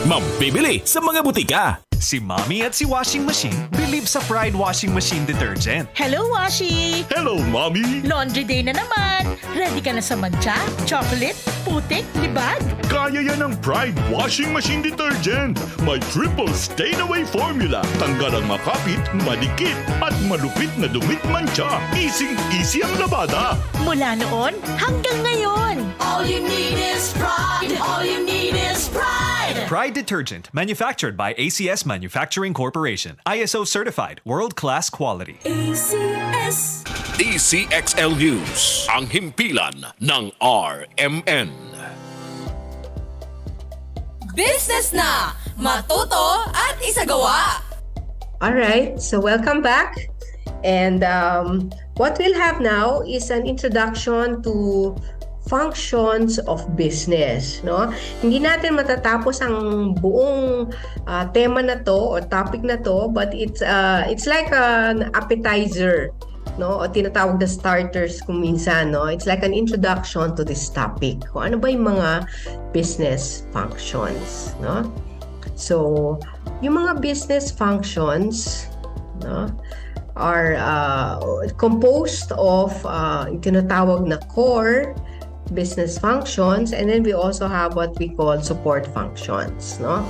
Mabibili sa mga butika. Si Mommy at si Washing Machine believe sa Pride Washing Machine Detergent. Hello, Washi! Hello, Mommy! Laundry day na naman! Ready ka na sa mancha, chocolate, putik, libag? Kaya yan ang Pride Washing Machine Detergent. May triple stain-away formula. Tanggal ang makapit, malikit, at malupit na dumit mancha. Easy ang labada. Mula noon hanggang ngayon. All you need is pride. All you need is pride. Pride Detergent, manufactured by ACS Manufacturing Corporation. ISO certified, world-class quality. ACS. DZXL News, ang himpilan ng RMN. Business na! Matuto at isagawa! Alright, so welcome back. And what we'll have now is an introduction to functions of business, no? Hindi natin matatapos ang buong tema na to or topic na to, but it's like an appetizer, no? O tinatawag na starters kung minsan, no? It's like an introduction to this topic. Kung ano ba yung mga business functions, no? So, yung mga business functions, no, are composed of tinatawag na core business functions, and then we also have what we call support functions, no?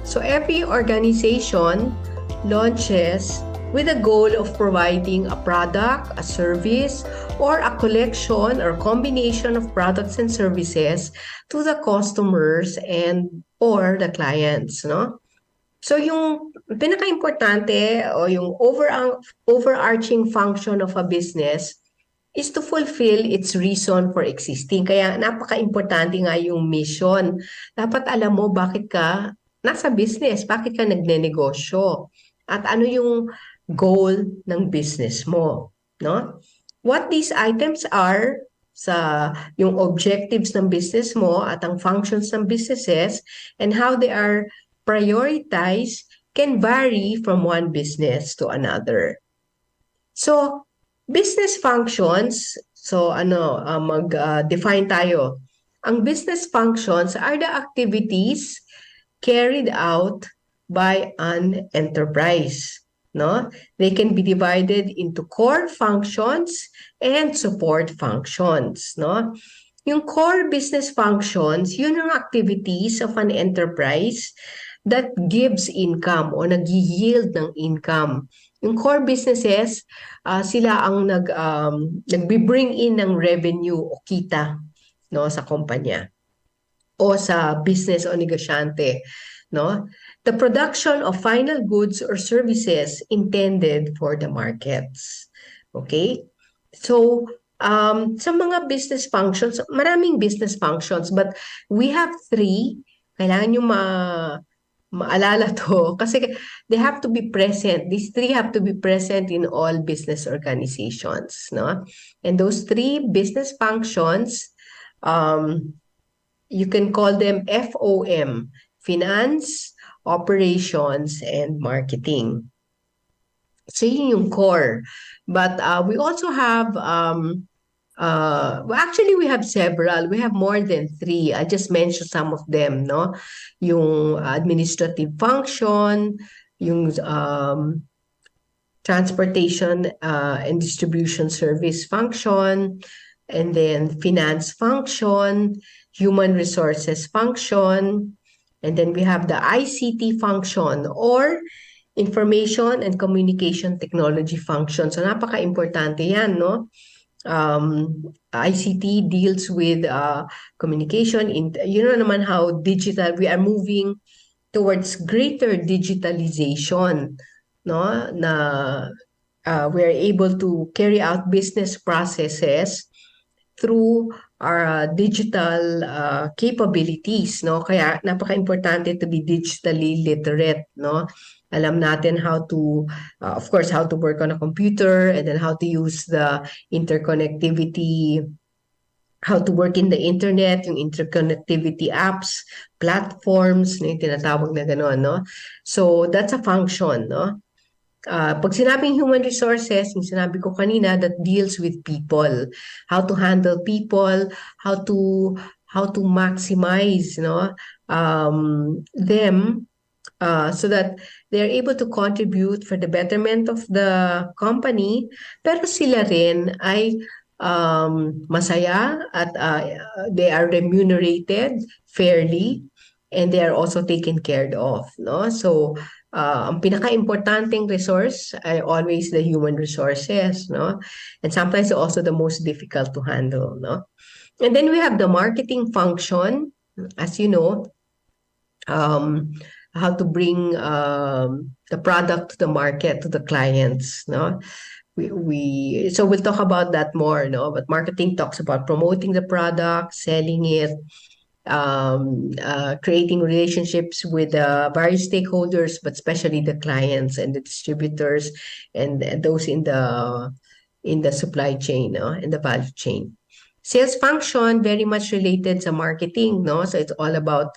So every organization launches with a goal of providing a product, a service, or a collection or combination of products and services to the customers and or the clients, no? So yung pinaka-importante o yung overarching function of a business is to fulfill its reason for existing. Kaya napaka-importante nga yung mission. Dapat alam mo bakit ka nasa business, bakit ka nagnenegosyo, at ano yung goal ng business mo, no? What these items are sa yung objectives ng business mo at ang functions ng businesses and how they are prioritized can vary from one business to another. So, business functions, so mag-define tayo. Ang business functions are the activities carried out by an enterprise, no? They can be divided into core functions and support functions, no? Yung core business functions, yun ang activities of an enterprise that gives income o nag-yield ng income. Yung core businesses, sila ang nagbi-bring in ng revenue o kita, no, sa kumpanya o sa business o negosyante, no? The production of final goods or services intended for the markets. Okay? So, sa mga business functions, maraming business functions, but we have three Kailangan nyo maalala to kasi they have to be present. These three have to be present in all business organizations, no? And those three business functions, you can call them FOM, finance, operations, and marketing. So yun yung core. But we also have well, actually, we have several. We have more than three. I just mentioned some of them, no? Yung administrative function, yung transportation and distribution service function, and then finance function, human resources function, and then we have the ICT function or information and communication technology function. So napaka-importante yan, no? ICT deals with communication. You know naman how digital, we are moving towards greater digitalization, no? Na we are able to carry out business processes through our digital capabilities, no? Kaya napaka-importante to be digitally literate, no? Alam natin how to, of course, how to work on a computer and then how to use the interconnectivity, how to work in the internet, yung interconnectivity apps, platforms, yung tinatawag na gano'n, no? So, that's a function, no? Pag sinabing human resources, yung sinabi ko kanina, that deals with people, how to handle people, how to maximize, no, them, so that they're able to contribute for the betterment of the company, pero sila rin ay masaya at they are remunerated fairly and they are also taken care of, no? So ang pinaka-importanting resource ay always the human resources, no? And sometimes also the most difficult to handle, no? And then we have the marketing function, as you know, how to bring the product to the market, to the clients, no? So we'll talk about that more, no? But marketing talks about promoting the product, selling it, creating relationships with various stakeholders, but especially the clients and the distributors and those in the supply chain, no? In the value chain. Sales function, very much related to marketing, no? So it's all about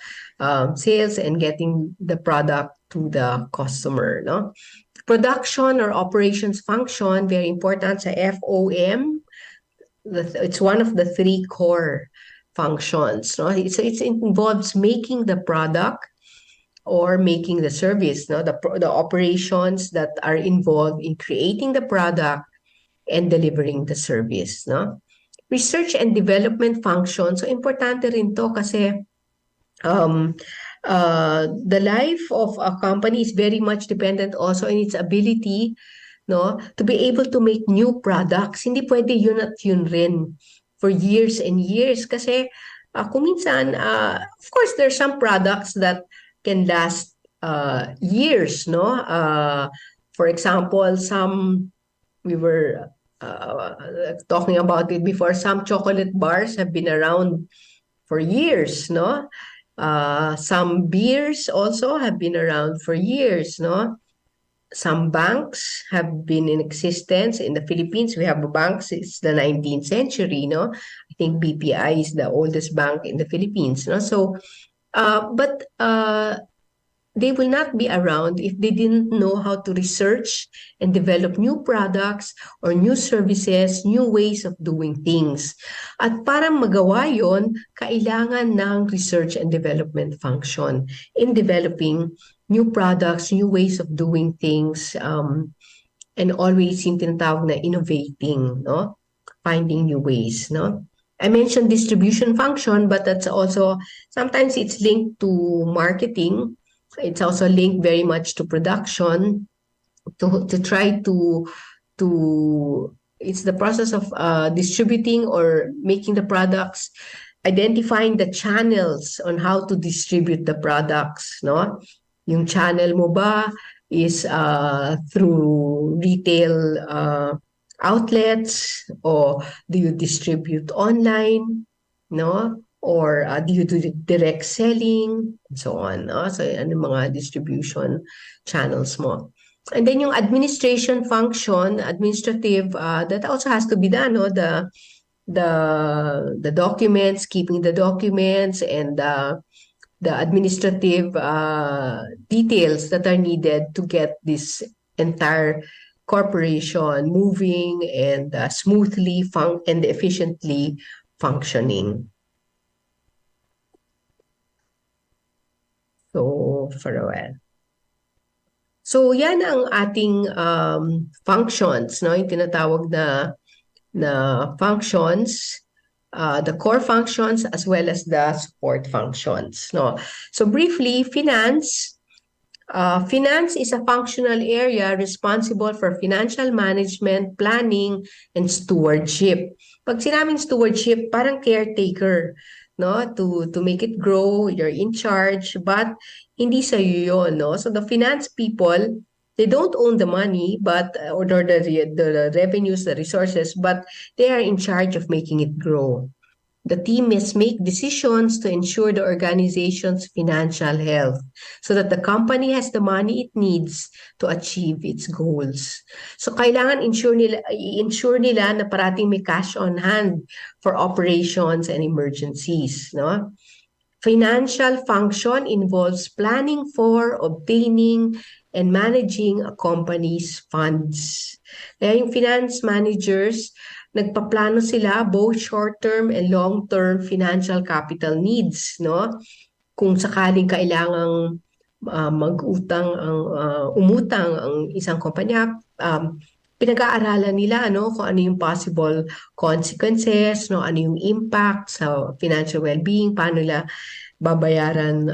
sales and getting the product to the customer, no? Production or operations function, very important sa FOM. It's one of the three core functions, no? So it involves making the product or making the service, no? The operations that are involved in creating the product and delivering the service, no? Research and development function. So, importante rin to kasi the life of a company is very much dependent also on its ability, no, to be able to make new products. Hindi pwede yun at yun rin for years and years kasi kung minsan, of course, there's some products that can last years, no? For example, we were talking about it before, some chocolate bars have been around for years, no? Some beers also have been around for years, no? Some banks have been in existence. In the Philippines, we have a bank since the 19th century, no? I think BPI is the oldest bank in the Philippines, no? So, but they will not be around if they didn't know how to research and develop new products or new services, new ways of doing things. At para magawa yon, kailangan ng research and development function in developing new products, new ways of doing things, and always yung tinatawag na innovating, no? Finding new ways, no? I mentioned distribution function, but that's also, sometimes it's linked to marketing. It's also linked very much to production, to try to it's the process of distributing or making the products, identifying the channels on how to distribute the products, no? Yung channel mo ba is through retail outlets, or do you distribute online, no? Or do you do direct selling? And so on. No? So ano yung mga distribution channels mo. And then yung administration function, administrative, that also has to be done. No? The documents, keeping the documents, and the administrative details that are needed to get this entire corporation moving and smoothly and efficiently functioning. So, for a while. So, yan ang ating functions, no? Yung tinatawag na functions, the core functions as well as the support functions, no? So, briefly, finance. Finance is a functional area responsible for financial management, planning, and stewardship. Pag sinabing stewardship, parang caretaker, no? To make it grow, you're in charge, but hindi sa'yo yun, no? So the finance people, they don't own the money, but or the revenues, the resources, but they are in charge of making it grow. The team must make decisions to ensure the organization's financial health so that the company has the money it needs to achieve its goals. So kailangan i-ensure nila na parating may cash on hand for operations and emergencies, no? Financial function involves planning for, obtaining, and managing a company's funds. Kaya yung finance managers, nagpaplano sila both short-term and long-term financial capital needs, no? Kung sakaling kailangang umutang ang isang kumpanya, pinag-aaralan nila kung ano yung possible consequences, no? Ano yung impact sa financial well-being, paano nila babayaran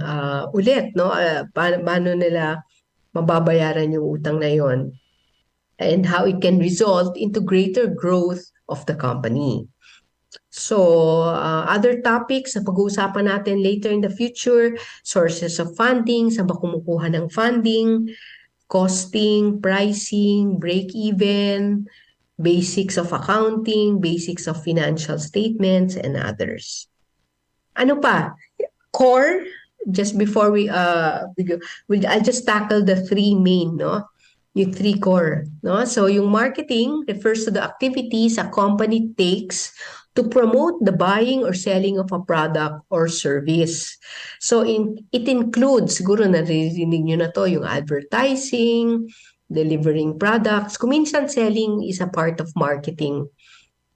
ulit, no? Paano nila mababayaran yung utang na yon, and how it can result into greater growth of the company. So, other topics na pag-uusapan natin later in the future, sources of funding, saan ba kumukuha ng funding, costing, pricing, break-even, basics of accounting, basics of financial statements, and others. Ano pa? Core, just before I'll just tackle the three main, no? Yung three core, no? So yung marketing refers to the activities a company takes to promote the buying or selling of a product or service. So it includes, siguro naririnig nyo na to, yung advertising, delivering products. Kung minsan selling is a part of marketing,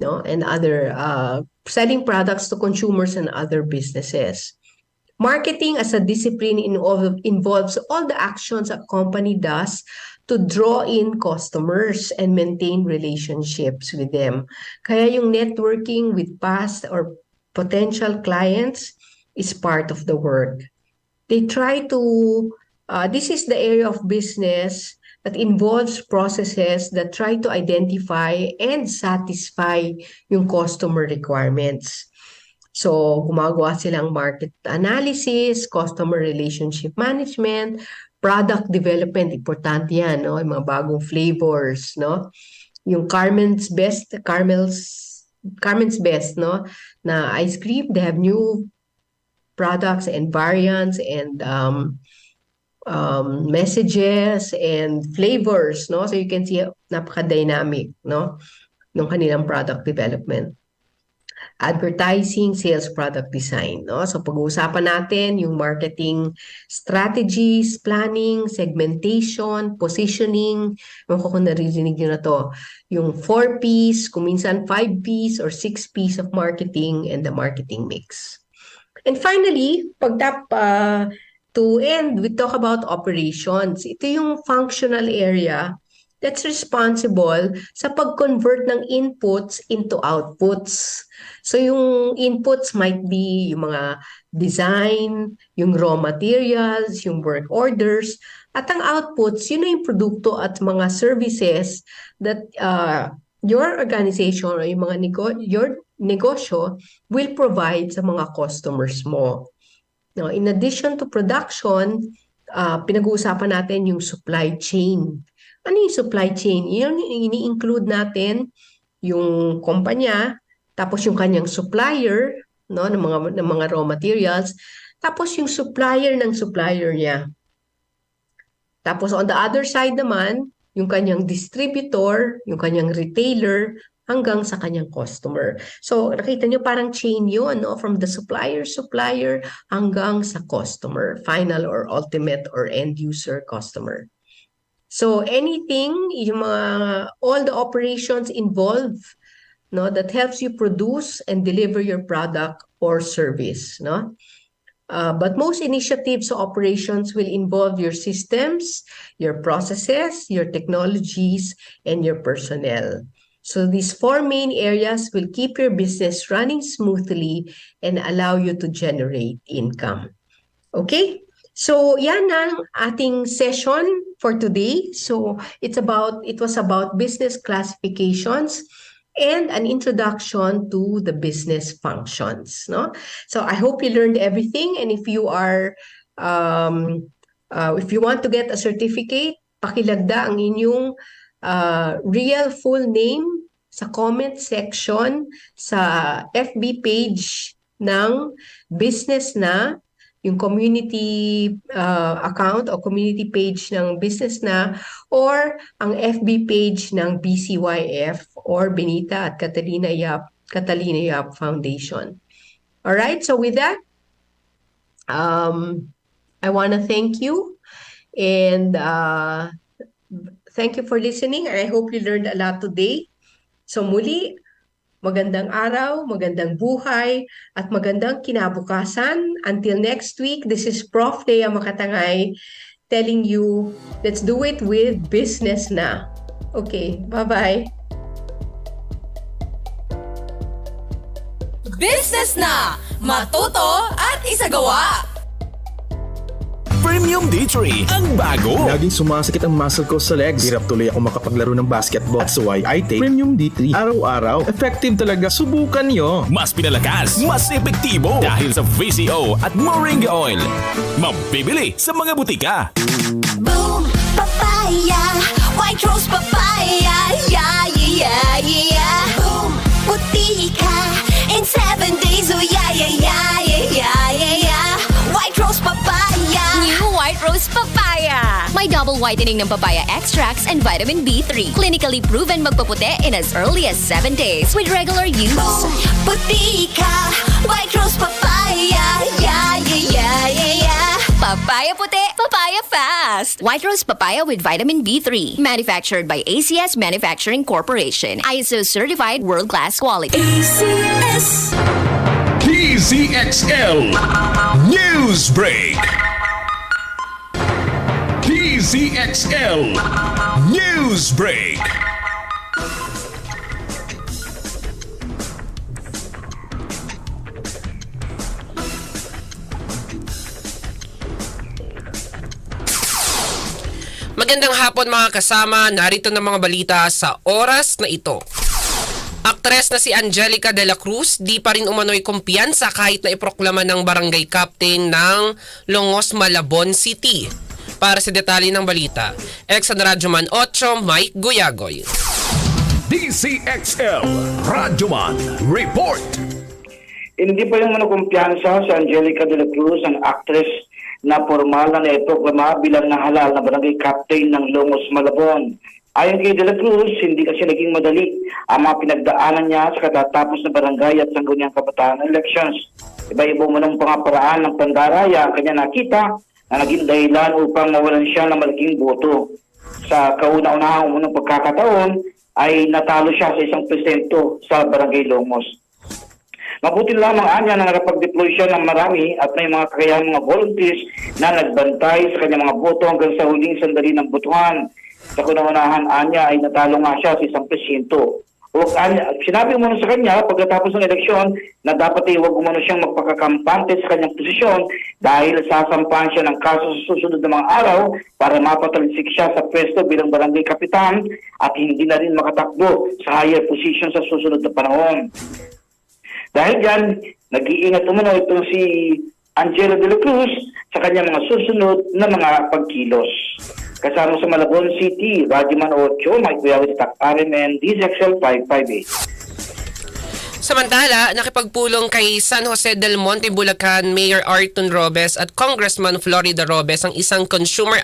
no? And other selling products to consumers and other businesses. Marketing as a discipline involves all the actions a company does to draw in customers and maintain relationships with them. Kaya yung networking with past or potential clients is part of the work. They try to, this is the area of business that involves processes that try to identify and satisfy yung customer requirements. So, gumagawa silang market analysis, customer relationship management, product development, importante yan, no? Yung mga bagong flavors, no? Yung Carmen's Best, no? Na ice cream, they have new products and variants and messages and flavors, no? So you can see napaka-dynamic, no? Nung kanilang product development. Advertising, sales, product design, no? So pag-uusapan natin yung marketing strategies, planning, segmentation, positioning, kung naririnig nyo na to, yung 4Ps, kung minsan 5Ps or 6Ps of marketing and the marketing mix. And finally, to end, we talk about operations. Ito yung functional area that's responsible sa pag-convert ng inputs into outputs. So yung inputs might be yung mga design, yung raw materials, yung work orders, at ang outputs, yun na yung produkto at mga services that your organization or yung mga your negosyo will provide sa mga customers mo. Now, in addition to production, pinag-uusapan natin yung supply chain. Ano yung supply chain? Yun, ini-include natin yung kumpanya, tapos yung kanyang supplier, no, ng mga raw materials, tapos yung supplier ng supplier niya. Tapos on the other side naman, yung kanyang distributor, yung kanyang retailer, hanggang sa kanyang customer. So nakita nyo parang chain yun, no? From the supplier hanggang sa customer, final or ultimate or end user customer. So anything, all the operations involved, no, that helps you produce and deliver your product or service, no? But most initiatives or operations will involve your systems, your processes, your technologies, and your personnel. So these 4 main areas will keep your business running smoothly and allow you to generate income. Okay? So yan ang ating session for today. So it was about business classifications and an introduction to the business functions, no? So I hope you learned everything, and if you want to get a certificate, pakilagda ang inyong real full name sa comment section sa FB page ng business na, yung community account o community page ng business na, or ang FB page ng BCYF or Benita at Catalina Yap Foundation. All right, so with that, I want to thank you and thank you for listening. I hope you learned a lot today. So muli, magandang araw, magandang buhay, at magandang kinabukasan. Until next week, this is Prof. Dea Makatangay telling you, let's do it with business na. Okay, bye-bye. Business na! Matuto at isagawa! Premium D3 ang bago. Laging sumasakit ang muscle ko sa legs. Hirap tuloy ako makapaglaro ng basketball. That's why I take Premium D3. Araw-araw, effective talaga. Subukan nyo. Mas pinalakas, mas epektibo dahil sa VCO at Moringa Oil. Mabibili sa mga butika. Boom! Papaya! White Rose Papaya! Yeah, yeah, yeah! Boom! Butika! In 7 days, oh yeah, yeah, yeah, yeah, yeah, yeah! White Rose Papaya! New White Rose Papaya! May double whitening ng papaya extracts and vitamin B3. Clinically proven magpaputi in as early as 7 days with regular use. Boom! Butika! White Rose Papaya! Yeah, yeah, yeah, yeah, yeah! Papaya puti, papaya fast. White Rose Papaya with vitamin B3. Manufactured by ACS Manufacturing Corporation. ISO certified world-class quality. ACS! DZXL News Break. DZXL News Break. Magandang hapon mga kasama, narito na mga balita sa oras na ito. Aktres na si Angelica de la Cruz di pa rin umano'y kumpiyansa kahit na iproklama ng barangay captain ng Longos, Malabon City. Para sa detalye ng balita, Exxon Radyoman 8, Mike Guyagoy. DZXL Radyoman Report. Hindi pa yung kumpiyansa si Angelica de la Cruz, ang actress na formal na naiproklama bilang nahalal na barangay captain ng Longos, Malabon. Ayon kay de la Cruz, hindi kasi naging madali ang mga pinagdaanan niya sa katatapos na barangay at sangguniang kabataan elections. Iba-iba mo ng pangaparaan ng pandaraya ang kanya nakita na naging dahilan upang mawalan siya ng malaking boto. Sa kauna-unahang unang pagkakataon ay natalo siya sa isang presento sa barangay Longos. Mabuti lamang anya na nakapag-deploy siya ng marami at may mga kakayahang mga volunteers na nagbantay sa kanyang mga boto hanggang sa huling sandali ng botohan. Sa kunaunahan anya ay natalo nga siya sa isang presinto. Sinabi umano sa kanya pagkatapos ng eleksyon na dapat ay huwag umano siyang magpakakampante sa kanyang posisyon dahil sasampahan siya ng kaso sa susunod na mga araw para mapatalisik siya sa pwesto bilang barangay kapitan at hindi na rin makatakbo sa higher position sa susunod na panahon. Dahil dyan, nag-iingat umano itong si Angela de la Cruz sa kanyang mga susunod na mga pagkilos. Kasama sa Malabon City, Radyoman 8, Mike Guyagoy, RMN, DZXL 558. Samantala, nakipagpulong kay San Jose del Monte, Bulacan, Mayor Arton Robes at Congressman Florida Robes ang isang consumer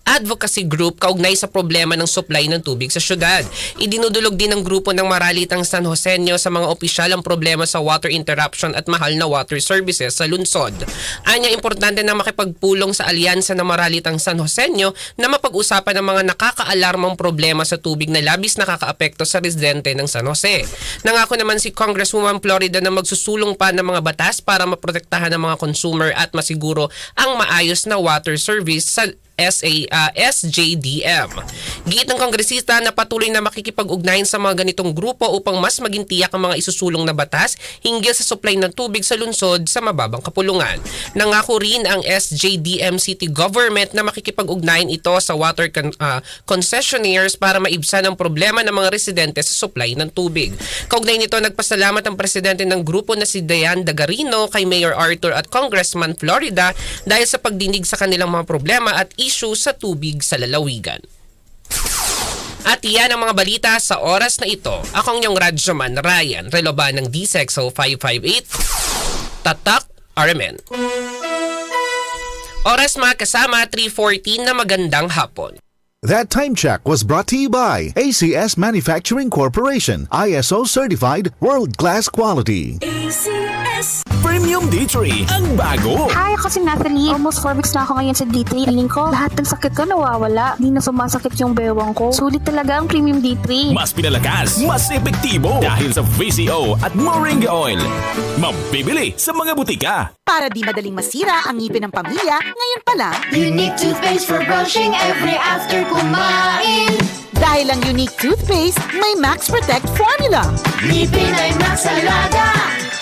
advocacy group kaugnay sa problema ng supply ng tubig sa syudad. Idinudulog din ng grupo ng Maralitang San Joseño sa mga opisyal ang problema sa water interruption at mahal na water services sa lungsod. Anya, importante na makipagpulong sa alyansa ng Maralitang San Joseño na mapag-usapan ang mga nakakaalarmang problema sa tubig na labis nakakaapekto sa residente ng San Jose. Nangako naman si Congresswoman Florida na magsusulong pa ng mga batas para maprotektahan ng mga consumer at masiguro ang maayos na water service sa SJDM. Giit ng kongresista na patuloy na makikipag-ugnayan sa mga ganitong grupo upang mas maging tiyak ang mga isusulong na batas hinggil sa supply ng tubig sa lungsod sa mababang kapulungan. Nangako rin ang SJDM City Government na makikipag-ugnayan ito sa water concessionaires para maibsan ang problema ng mga residente sa supply ng tubig. Kaugnay nito, nagpasalamat ang presidente ng grupo na si Diane Dagarino kay Mayor Arthur at Congressman Florida dahil sa pagdinig sa kanilang mga problema at issue sa tubig sa lalawigan. At iyan ang mga balita sa oras na ito. Ako ang iyong radyoman, Ryan Reloban ng DZXL 558. Tatak RMN. Oras mga kasama, 3:14 na magandang hapon. That time check was brought to you by ACS Manufacturing Corporation, ISO certified world-class quality. ACS Premium D3 ang bago. Hi, ako si Natalie. Almost 4 weeks na ako ngayon sa D3. Feeling ko, lahat ng sakit ko nawawala. Di na sumasakit yung bewang ko. Sulit talaga ang Premium D3. Mas pinalakas, mas epektibo dahil sa VCO at Moringa Oil. Mabibili sa mga butika. Para di madaling masira ang ngipin ng pamilya, ngayon pa lang. Unique toothpaste for brushing every after kumain. Dahil ang Unique toothpaste, may Max Protect formula. Ngipin ay Max Alaga,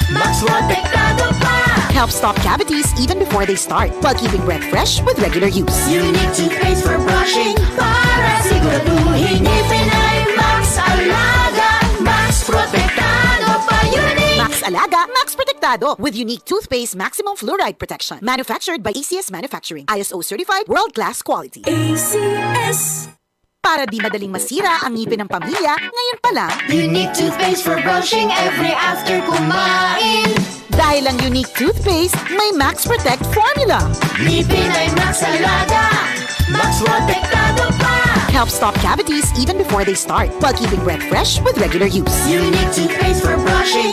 Max Protektado pa. Helps stop cavities even before they start, while keeping breath fresh with regular use. Unique toothpaste for brushing, para siguraduhin ngipin ay Max Alaga, Max Protektado pa. Unique Max Alaga, Max Protektado with Unique toothpaste maximum fluoride protection. Manufactured by ACS Manufacturing, ISO certified world-class quality. ACS. Para di madaling masira ang ngipin ng pamilya, ngayon pa lang. Unique toothpaste for brushing every after kumain. Dahil ang Unique toothpaste, may Max Protect formula. Ngipin ay Max Alaga, Max Protektado pa. Helps stop cavities even before they start, while keeping breath fresh with regular use. Unique toothpaste for brushing,